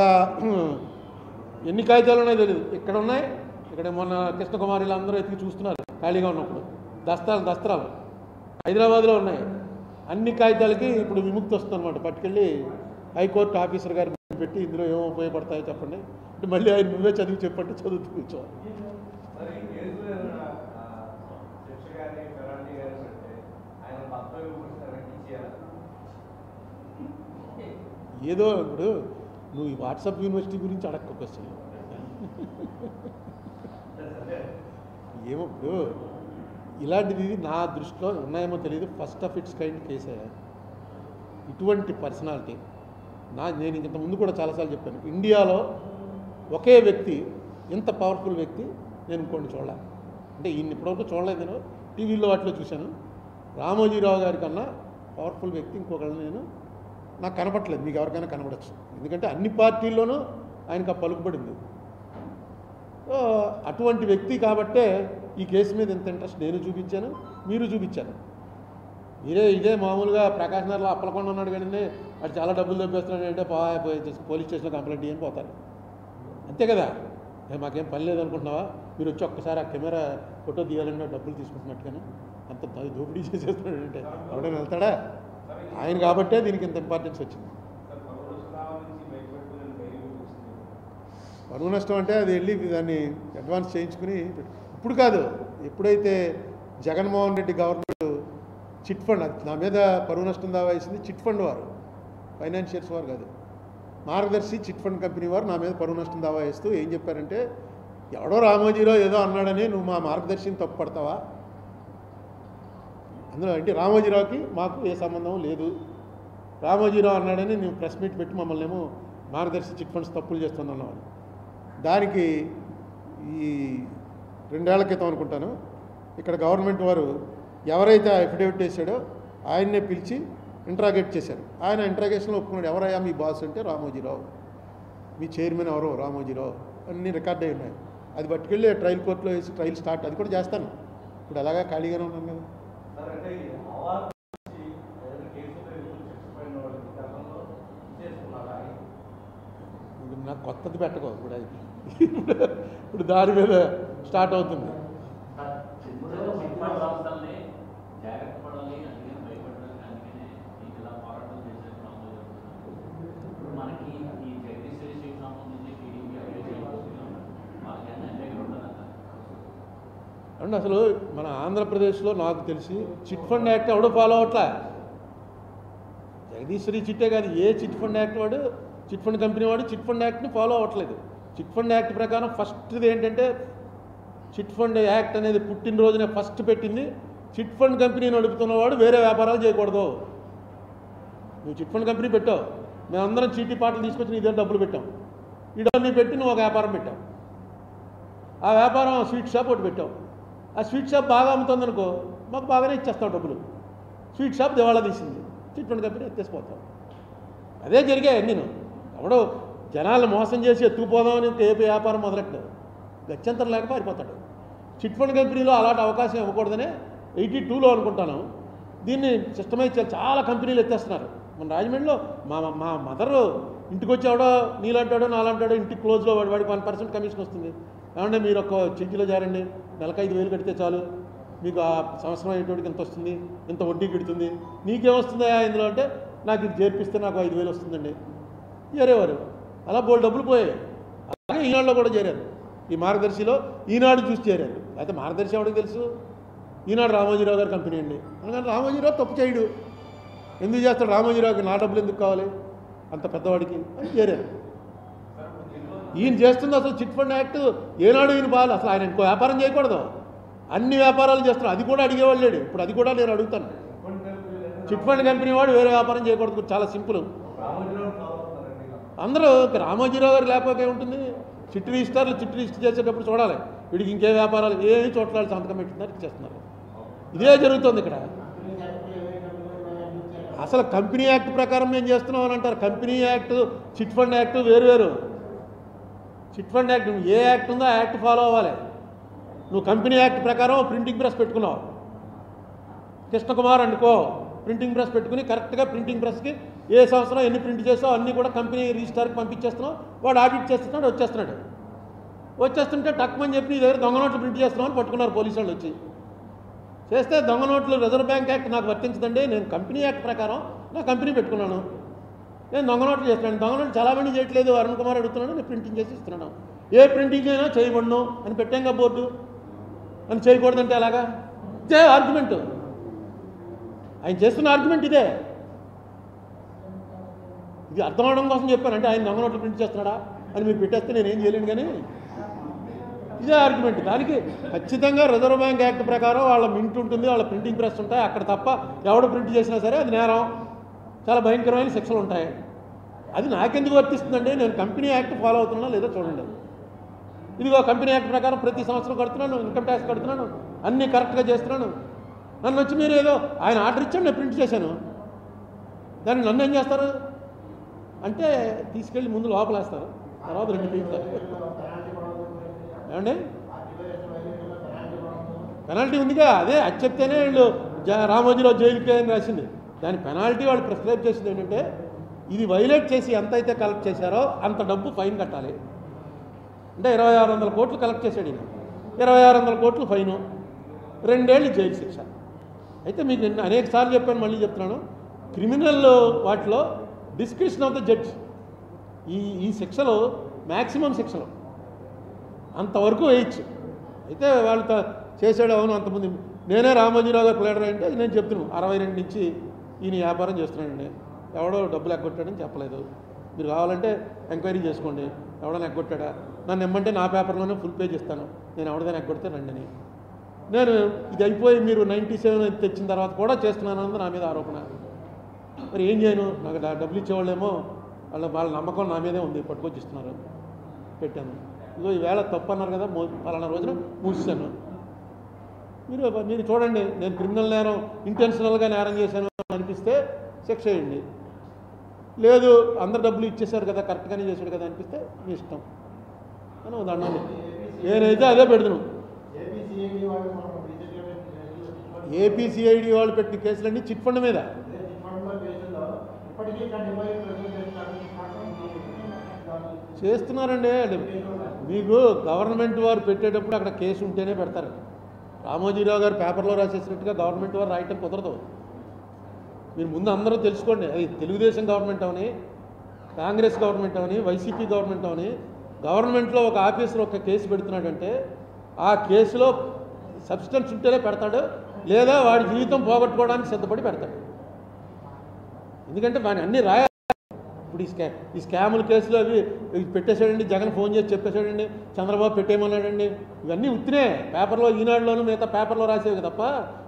ఎన్ని కాగితాలు ఉన్నాయో తెలియదు, ఇక్కడ ఉన్నాయి, ఇక్కడ మొన్న కృష్ణకుమార్ అందరూ ఎత్తికి చూస్తున్నారు ఖాళీగా ఉన్నప్పుడు, దస్త్రాలు హైదరాబాద్లో ఉన్నాయి. అన్ని కాగితాలకి ఇప్పుడు విముక్తి వస్తుంది అనమాట. పట్టుకెళ్ళి హైకోర్టు ఆఫీసర్ గారు పెట్టి ఇందులో ఏమో ఉపయోగపడతాయో చెప్పండి అంటే మళ్ళీ ఆయన నువ్వే చదివి చెప్పంటే చదువుతూ కూర్చోవాలి. ఏదో ఇప్పుడు నువ్వు ఈ వాట్సాప్ యూనివర్సిటీ గురించి అడక్క క్వశ్చన్ ఏమో ఇప్పుడు ఇలాంటిది నా దృష్టిలో ఉన్నాయేమో తెలియదు, ఫస్ట్ ఆఫ్ ఇట్స్ కైండ్ కేసే. ఇటువంటి పర్సనాలిటీ నేను ఇంత ముందు కూడా చాలాసార్లు చెప్పాను, ఇండియాలో ఒకే వ్యక్తి ఇంత పవర్ఫుల్ వ్యక్తి నేను ఇంకోటి చూడాలి అంటే ఈయన ఇప్పటివరకు చూడలేదు, నేను టీవీలో వాటిలో చూశాను. రామోజీరావు గారి కన్నా పవర్ఫుల్ వ్యక్తి ఇంకొకళ్ళని నాకు కనపట్లేదు. మీకు ఎవరికైనా కనపడచ్చు, ఎందుకంటే అన్ని పార్టీల్లోనూ ఆయనకు ఆ పలుకుబడింది. అటువంటి వ్యక్తి కాబట్టే ఈ కేసు మీద ఎంత ఇంట్రెస్ట్ నేను చూపించాను, మీరు చూపించాను. ఇదే మామూలుగా ప్రకాశ్ నగర్లో అప్పలకొండ ఉన్నాడు కానీ వాడు చాలా డబ్బులు దొబ్బేస్తున్నాడు అంటే పోలీస్ స్టేషన్లో కంప్లైంట్ చేయని పోతారు, అంతే కదా. మాకేం పని లేదనుకుంటున్నావా, మీరు వచ్చి ఒక్కసారి ఆ కెమెరా ఫోటో తీయాలన్నా డబ్బులు తీసుకుంటున్నట్టుగానే అంత దోపిడీ చేసేస్తున్నాడు అంటే ఎవడైనా వెళ్తాడా? ఆయన కాబట్టే దీనికి ఇంత ఇంపార్టెన్స్ వచ్చింది. పరువు నష్టం అంటే అది వెళ్ళి దాన్ని అడ్వాన్స్ చేయించుకుని ఇప్పుడు కాదు, ఎప్పుడైతే Jaganmohan Reddy government chit fund, నా మీద పరువు నష్టం దావా వేసింది చిట్ ఫండ్ వారు, ఫైనాన్షియర్స్ వారు కాదు, మార్గదర్శి చిట్ ఫండ్ కంపెనీ వారు నా మీద పరువు నష్టం దావా వేస్తూ ఏం చెప్పారంటే, ఎవడో రామోజీరావు ఏదో అన్నాడని నువ్వు మా మార్గదర్శిని తప్పు పడతావా? అందులో అంటే రామోజీరావుకి మాకు ఏ సంబంధం లేదు, రామోజీరావు అన్నాడని నువ్వు ప్రెస్ మీట్ పెట్టి మమ్మల్ని ఏమో మార్గదర్శి చిట్ ఫండ్స్ తప్పులు చేస్తున్నావు. దానికి ఈ 2 ఏళ్ల క్రితం అనుకుంటాను ఇక్కడ గవర్నమెంట్ వారు ఎవరైతే అఫిడవిట్ చేశాడో ఆయన్నే పిలిచి ఇంట్రాగేట్ చేశారు. ఆయన ఇంట్రాగేషన్లో ఒప్పుకున్నాడు. ఎవరయ్యా మీ బాస్ అంటే రామోజీరావు, మీ చైర్మన్ ఎవరో రామోజీరావు, అన్నీ రికార్డ్ అయి ఉన్నాయి. అది పట్టుకెళ్ళి ట్రయల్ కోర్టులో వేసి ట్రయల్ స్టార్ట్, అది కూడా చేస్తాను. ఇప్పుడు అలాగా ఖాళీగానే ఉన్నాను కదా. నాకు కొత్తది పెట్టుకో, ఇప్పుడు దాని మీద స్టార్ట్ అవుతుంది. అంటే అసలు మన ఆంధ్రప్రదేశ్లో నాకు తెలిసి చిట్ ఫండ్ యాక్ట్ ఎవడో ఫాలో అవట్లా. జగదీశ్వరి చిట్టే కాదు, ఏ చిట్ ఫండ్ యాక్ట్ వాడు, చిట్ ఫండ్ కంపెనీ వాడు చిట్ ఫండ్ యాక్ట్ని ఫాలో అవ్వట్లేదు. చిట్ ఫండ్ యాక్ట్ ప్రకారం ఫస్ట్ది ఏంటంటే, చిట్ ఫండ్ యాక్ట్ అనేది పుట్టినరోజునే ఫస్ట్ పెట్టింది, చిట్ ఫండ్ కంపెనీ నడుపుతున్నవాడు వేరే వ్యాపారాలు చేయకూడదు. నువ్వు చిట్ ఫండ్ కంపెనీ పెట్టావు, మేమందరం చీటీ పాటలు తీసుకొచ్చి నీ దగ్గర డబ్బులు పెట్టాం, ఈ డబ్బులు పెట్టి నువ్వు ఒక వ్యాపారం పెట్టావు. ఆ వ్యాపారం స్వీట్ షాప్ ఒకటి పెట్టావు. ఆ స్వీట్ షాప్ బాగా అమ్ముతుంది అనుకో, మాకు బాగానే ఇచ్చేస్తావు డబ్బులు. స్వీట్ షాప్ దివాళా తీసింది, చిట్ ఫండ్ కంపెనీ ఎత్తేసిపోతావు. అదే జరిగాయి. నేను ఎవడో జనాలను మోసం చేసి ఎత్తుకుపోదామని ఏ వ్యాపారం మొదలెట్లేదు, గత్యంతరం లేక పారిపోతాడు. చిట్ ఫండ్ కంపెనీలో అలాంటి అవకాశం ఇవ్వకూడదనే 82లో అనుకుంటాను దీన్ని సిస్టమైజ్ చేయాలి. చాలా కంపెనీలు ఎత్తేస్తున్నారు. మన రాజమండ్రిలో మా మదర్ ఇంటికి వచ్చేవాడో నీలాంటాడో నాలాంటాడో ఇంటికి క్లోజ్లో వాడికి 1% కమిషన్ వస్తుంది. ఏమంటే మీరు ఒక చెంచులో చేరండి, నెలకు 5,000 కడితే చాలు, మీకు ఆ సంవత్సరం అయ్యేటోడికి ఎంత వస్తుంది, ఎంత వడ్డీ కడుతుంది, నీకేమొస్తుందా ఇందులో అంటే, నాకు ఇది చేర్పిస్తే నాకు 5,000 వస్తుందండి. చేరేవారు. అలా బోల్డ్ డబ్బులు పోయాయి. అలాగే ఈనాడులో కూడా చేరారు. ఈ మార్గదర్శిలో ఈనాడు చూసి చేరారు. అయితే మార్గదర్శి ఎవరికి తెలుసు, ఈనాడు రామోజీరావు గారి కంపెనీ అండి. అందుకని రామోజీరావు తప్పు చేయడు. ఎందుకు చేస్తాడు రామోజీరావుకి, నా డబ్బులు ఎందుకు కావాలి అంత పెద్దవాడికి అని చేరారు. ఈయన చేస్తుంది అసలు చిట్ ఫండ్ యాక్ట్ ఏనాడు ఈయన బాగా, అసలు ఆయన ఇంకో వ్యాపారం చేయకూడదు, అన్ని వ్యాపారాలు చేస్తున్నారు. అది కూడా అడిగేవాళ్ళు లేడు. ఇప్పుడు అది కూడా నేను అడుగుతాను. చిట్ ఫండ్ కంపెనీ వాడు వేరే వ్యాపారం చేయకూడదు, చాలా సింపుల్. అందరూ రామోజీరావు గారు లేకపోతే ఉంటుంది. చిట్ రిజిస్టర్ చేసేటప్పుడు చూడాలి, వీడికి ఇంకే వ్యాపారాలు ఏమి చోట్ల సంతకం పెట్టుతున్నారు, చేస్తున్నారు. ఇదే జరుగుతుంది ఇక్కడ. అసలు కంపెనీ యాక్ట్ ప్రకారం మేము చేస్తున్నాం అని అంటారు. Company act, chit fund act వేరు. చిట్ ఫండ్ యాక్ట్ ఏ యాక్ట్ ఉందో ఆ యాక్ట్ ఫాలో అవ్వాలి. నువ్వు కంపెనీ యాక్ట్ ప్రకారం ప్రింటింగ్ ప్రెస్ పెట్టుకున్నావు, కృష్ణకుమార్ అనుకో, ప్రింటింగ్ ప్రెస్ పెట్టుకుని కరెక్ట్గా ప్రింటింగ్ ప్రెస్కి ఏ సంవత్సరం ఎన్ని ప్రింట్ చేసావు అన్నీ కూడా కంపెనీ రిజిస్టర్కి పంపించేస్తున్నావు. వాడు ఆడిట్ చేస్తున్నాడు, వచ్చేస్తుంటే టక్మని చెప్పి నీ దగ్గర దొంగ నోట్లు ప్రింట్ చేస్తున్నావు అని పట్టుకున్నారు పోలీసు వాళ్ళు వచ్చి. చేస్తే దొంగ నోట్లు రిజర్వ్ బ్యాంక్ యాక్ట్ నాకు వర్తించదండి, నేను కంపెనీ యాక్ట్ ప్రకారం నా కంపెనీ పెట్టుకున్నాను, నేను దొంగ నోట్లు చేస్తున్నాను. దొంగ నోట్లు చాలామంది చేయట్లేదు, అరుణ్ కుమార్ అడుగుతున్నాడు, నేను ప్రింటింగ్ చేసి ఇస్తున్నాను. ఏ ప్రింటింగ్ అయినా చేయబడను అని పెట్టాంగా బోర్డు, అని చేయకూడదంటే అలాగా ఇదే ఆర్గ్యుమెంట్. ఆయన చేస్తున్న ఆర్గ్యుమెంట్ ఇదే. ఇది అర్థం అవడం కోసం చెప్పాను. అంటే ఆయన దొంగ నోట్లు ప్రింట్ చేస్తున్నాడా అని మీరు పెట్టేస్తే నేనేం చేయలేను, కానీ ఇదే ఆర్గ్యుమెంట్. దానికి ఖచ్చితంగా రిజర్వ్ బ్యాంక్ యాక్ట్ ప్రకారం వాళ్ళ మింట్ ఉంటుంది, వాళ్ళ ప్రింటింగ్ ప్రెస్ ఉంటాయి. అక్కడ తప్ప ఎవడు ప్రింట్ చేసినా సరే అది నేరం, చాలా భయంకరమైన శిక్షలు ఉంటాయి. అది నాకెందుకు వర్తిస్తుందండి, నేను కంపెనీ యాక్ట్ ఫాలో అవుతున్నా లేదో చూడండి. ఇదిగో కంపెనీ యాక్ట్ ప్రకారం ప్రతి సంవత్సరం కడుతున్నాను, ఇన్కమ్ ట్యాక్స్ కడుతున్నాను, అన్నీ కరెక్ట్గా చేస్తున్నాను. నన్ను వచ్చి మీరు ఏదో ఆయన ఆర్డర్ ఇచ్చాడు, నేను ప్రింట్ చేశాను, దాన్ని నన్ను ఏం చేస్తారు అంటే తీసుకెళ్ళి ముందు లోపలేస్తారు, తర్వాత 2 పీకుతారు. ఏమండి పెనాల్టీ ఉందిగా, అదే అది చెప్తేనే వీళ్ళు రామోజీరావు జైలుకి అని రాసింది. దాని పెనాల్టీ వాళ్ళు ప్రిస్క్రైబ్ చేసింది ఏంటంటే, ఇది వైలేట్ చేసి ఎంతైతే కలెక్ట్ చేశారో అంత డబ్బు ఫైన్ కట్టాలి. అంటే 2,600 కోట్లు కలెక్ట్ చేశాడు ఈయన, 2,600 కోట్లు ఫైను, 2 ఏళ్ళు జైలు శిక్ష. అయితే మీకు నేను అనేక సార్లు చెప్పాను, మళ్ళీ చెప్తున్నాను, క్రిమినల్ వాటిలో డిస్క్రిప్షన్ ఆఫ్ ద జడ్జ్ ఈ శిక్షలు మ్యాక్సిమం శిక్షలు అంతవరకు వేయచ్చు. అయితే వాళ్ళు చేసాడు, అవును అంతమంది. నేనే రామోజీరావు గారు ప్లేడర్ అంటే నేను చెప్తున్నాను 62 నుంచి ఈయన వ్యాపారం చేస్తున్నాడండి, ఎవడో డబ్బులు ఎగ్గొట్టాడని చెప్పలేదు. మీరు కావాలంటే ఎంక్వైరీ చేసుకోండి, ఎవడైనా ఎగ్గొట్టాడా, నన్ను ఇమ్మంటే నా పేపర్లోనే ఫుల్ పేజ్ ఇస్తాను, నేను ఎవడదైనా ఎగ్గొడితే రండి. నేను ఇది అయిపోయి మీరు 97 తెచ్చిన తర్వాత కూడా చేస్తున్నానన్నది నా మీద ఆరోపణ. మరి ఏం చేయను? నాకు డబ్బులు ఇచ్చేవాళ్ళేమో వాళ్ళ నమ్మకం నా మీదే ఉంది, పట్టుకొచ్చి ఇస్తున్నారు, పెట్టాను. ఇదిగో ఈవేళ తప్పు అన్నారు కదా, పలానా రోజున మూసాను. మీరు చూడండి, నేను క్రిమినల్ నేరం ఇంటెన్షనల్గా నేరం చేశాను అనిపిస్తే శిక్ష వేయండి, లేదు అందరు డబ్బులు ఇచ్చేశారు కదా, కరెక్ట్గానే చేశాడు కదా అనిపిస్తే మీ ఇష్టం అని దండాలి. నేనైతే అదే పెడుతున్నాను. ఏపీసీఐడి వాళ్ళు పెట్టిన కేసులన్నీ చిట్ ఫండ్ మీద. చేస్తున్నారండి. మీకు గవర్నమెంట్ వారు పెట్టేటప్పుడు అక్కడ కేసు ఉంటేనే పెడతారు. రామోజీరావు గారు పేపర్లో రాసేసినట్టుగా గవర్నమెంట్ వారు రాయటం కుదరదు. మీరు ముందు అందరూ తెలుసుకోండి, అది తెలుగుదేశం గవర్నమెంట్ అవని, కాంగ్రెస్ గవర్నమెంట్ అవని, వైసీపీ గవర్నమెంట్ అవని, గవర్నమెంట్లో ఒక ఆఫీసర్ ఒక కేసు పెడుతున్నాడంటే ఆ కేసులో సబ్స్టెన్స్ ఉంటేనే పెడతాడు, లేదా వాడి జీవితం పోగొట్టుకోవడానికి సిద్ధపడి పెడతాడు. ఎందుకంటే వాడిని అన్నీ రాయాలి. ఇప్పుడు ఈ స్కాముల కేసులు అవి పెట్టేశాడండి, జగన్ ఫోన్ చేసి చెప్పేశాడండి, చంద్రబాబు పెట్టేయమన్నాడండి, ఇవన్నీ ఉత్తినే పేపర్లో, ఈనాడులోనూ మిగతా పేపర్లో రాసేవి తప్ప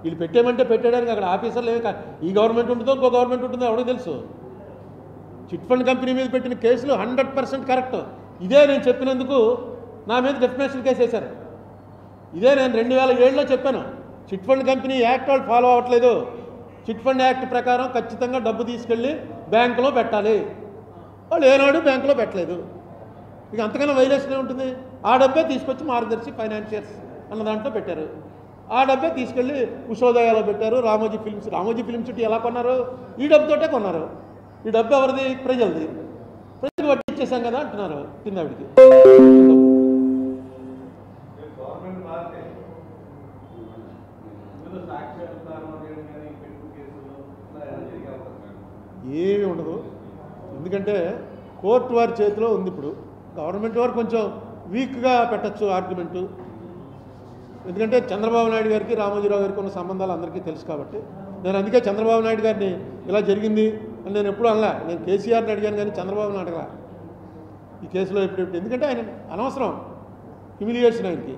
వీళ్ళు పెట్టేయమంటే పెట్టేయడానికి అక్కడ ఆఫీసర్లు ఏమి ఈ గవర్నమెంట్ ఉంటుందో ఇంకో గవర్నమెంట్ ఉంటుందో ఎవరికి తెలుసు. చిట్ ఫండ్ కంపెనీ మీద పెట్టిన కేసులు 100% కరెక్ట్. ఇదే నేను చెప్పినందుకు నా మీద డెఫినేషన్ కేసు వేశారు. ఇదే నేను 2007లో చెప్పాను. చిట్ ఫండ్ కంపెనీ యాక్ట్ వాళ్ళు ఫాలో అవ్వట్లేదు, చిట్ ఫండ్ యాక్ట్ ప్రకారం ఖచ్చితంగా డబ్బు తీసుకెళ్ళి బ్యాంకులో పెట్టాలి, వాళ్ళు ఏనాడు బ్యాంకులో పెట్టలేదు. ఇక అంతకన్నా వైలేషన్ ఉంటుంది. ఆ డబ్బే తీసుకొచ్చి మార్గదర్శి ఫైనాన్షియర్స్ అన్న దాంట్లో పెట్టారు, ఆ డబ్బే తీసుకెళ్ళి ఉషోదయాలో పెట్టారు. రామోజీ ఫిల్మ్ సిటీ ఎలా కొన్నారు? ఈ డబ్బుతోటే కొన్నారు. ఈ డబ్బు ఎవరిది? ప్రజలది. ప్రజలకు వడ్డీ ఇచ్చేసాం కదా అంటున్నారు కింద ఆవిడికి. ఏమీ ఉండదు, ఎందుకంటే కోర్టు వారి చేతిలో ఉంది. ఇప్పుడు గవర్నమెంట్ వారు కొంచెం వీక్గా పెట్టచ్చు ఆర్గ్యుమెంటు, ఎందుకంటే చంద్రబాబు నాయుడు గారికి రామోజీరావు గారికి ఉన్న సంబంధాలు అందరికీ తెలుసు కాబట్టి. నేను అందుకే చంద్రబాబు నాయుడు గారిని ఇలా జరిగింది అని నేను ఎప్పుడు అనలా. నేను కేసీఆర్ని అడిగాను కానీ చంద్రబాబుని అడగలా ఈ కేసులో ఎప్పుడు, ఎందుకంటే ఆయన అనవసరం హ్యూమిలియేషన్ ఆయనకి,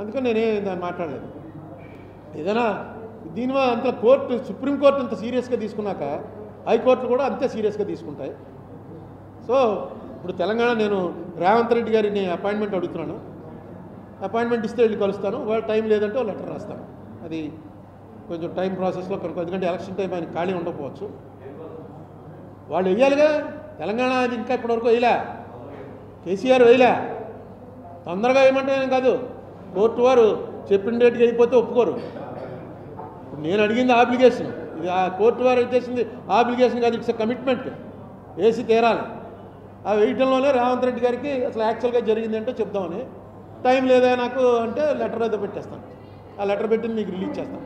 అందుకని నేనేం దాన్ని మాట్లాడలేదు. ఏదైనా దీనివల్ల అంత సుప్రీంకోర్టు అంత సీరియస్గా తీసుకున్నాక హైకోర్టు కూడా అంతే సీరియస్గా తీసుకుంటాయి. సో ఇప్పుడు తెలంగాణ నేను రేవంత్ రెడ్డి గారిని అపాయింట్మెంట్ అడుగుతున్నాను, అపాయింట్మెంట్ ఇస్తే వెళ్ళి కలుస్తాను, వాళ్ళు టైం లేదంటే వాళ్ళు లెటర్ రాస్తాను. అది కొంచెం టైం ప్రాసెస్లో కనుక, ఎందుకంటే ఎలక్షన్ టైం ఆయన ఖాళీ ఉండకపోవచ్చు. వాళ్ళు వెయ్యాలిగా, తెలంగాణ అది ఇంకా ఇప్పటివరకు వేయలే, కేసీఆర్ వేయలే, తొందరగా వేయమంటే నేను కాదు, కోర్టు వారు చెప్పిన డేట్కి అయిపోతే ఒప్పుకోరు. ఇప్పుడు నేను అడిగింది ఆబ్లిగేషన్, ఇది ఆ కోర్టు వారు చేసింది ఆబ్లిగేషన్ కాదు, ఇట్స్ ఎ కమిట్మెంట్, వేసి తీరాలి. ఆ వేయటంలోనే రేవంత్ రెడ్డి గారికి అసలు యాక్చువల్గా జరిగింది అంటే చెప్దామని, టైం లేదా నాకు అంటే లెటర్ ఏదో పెట్టేస్తాను, ఆ లెటర్ పెట్టి మీకు రిలీజ్ చేస్తాను.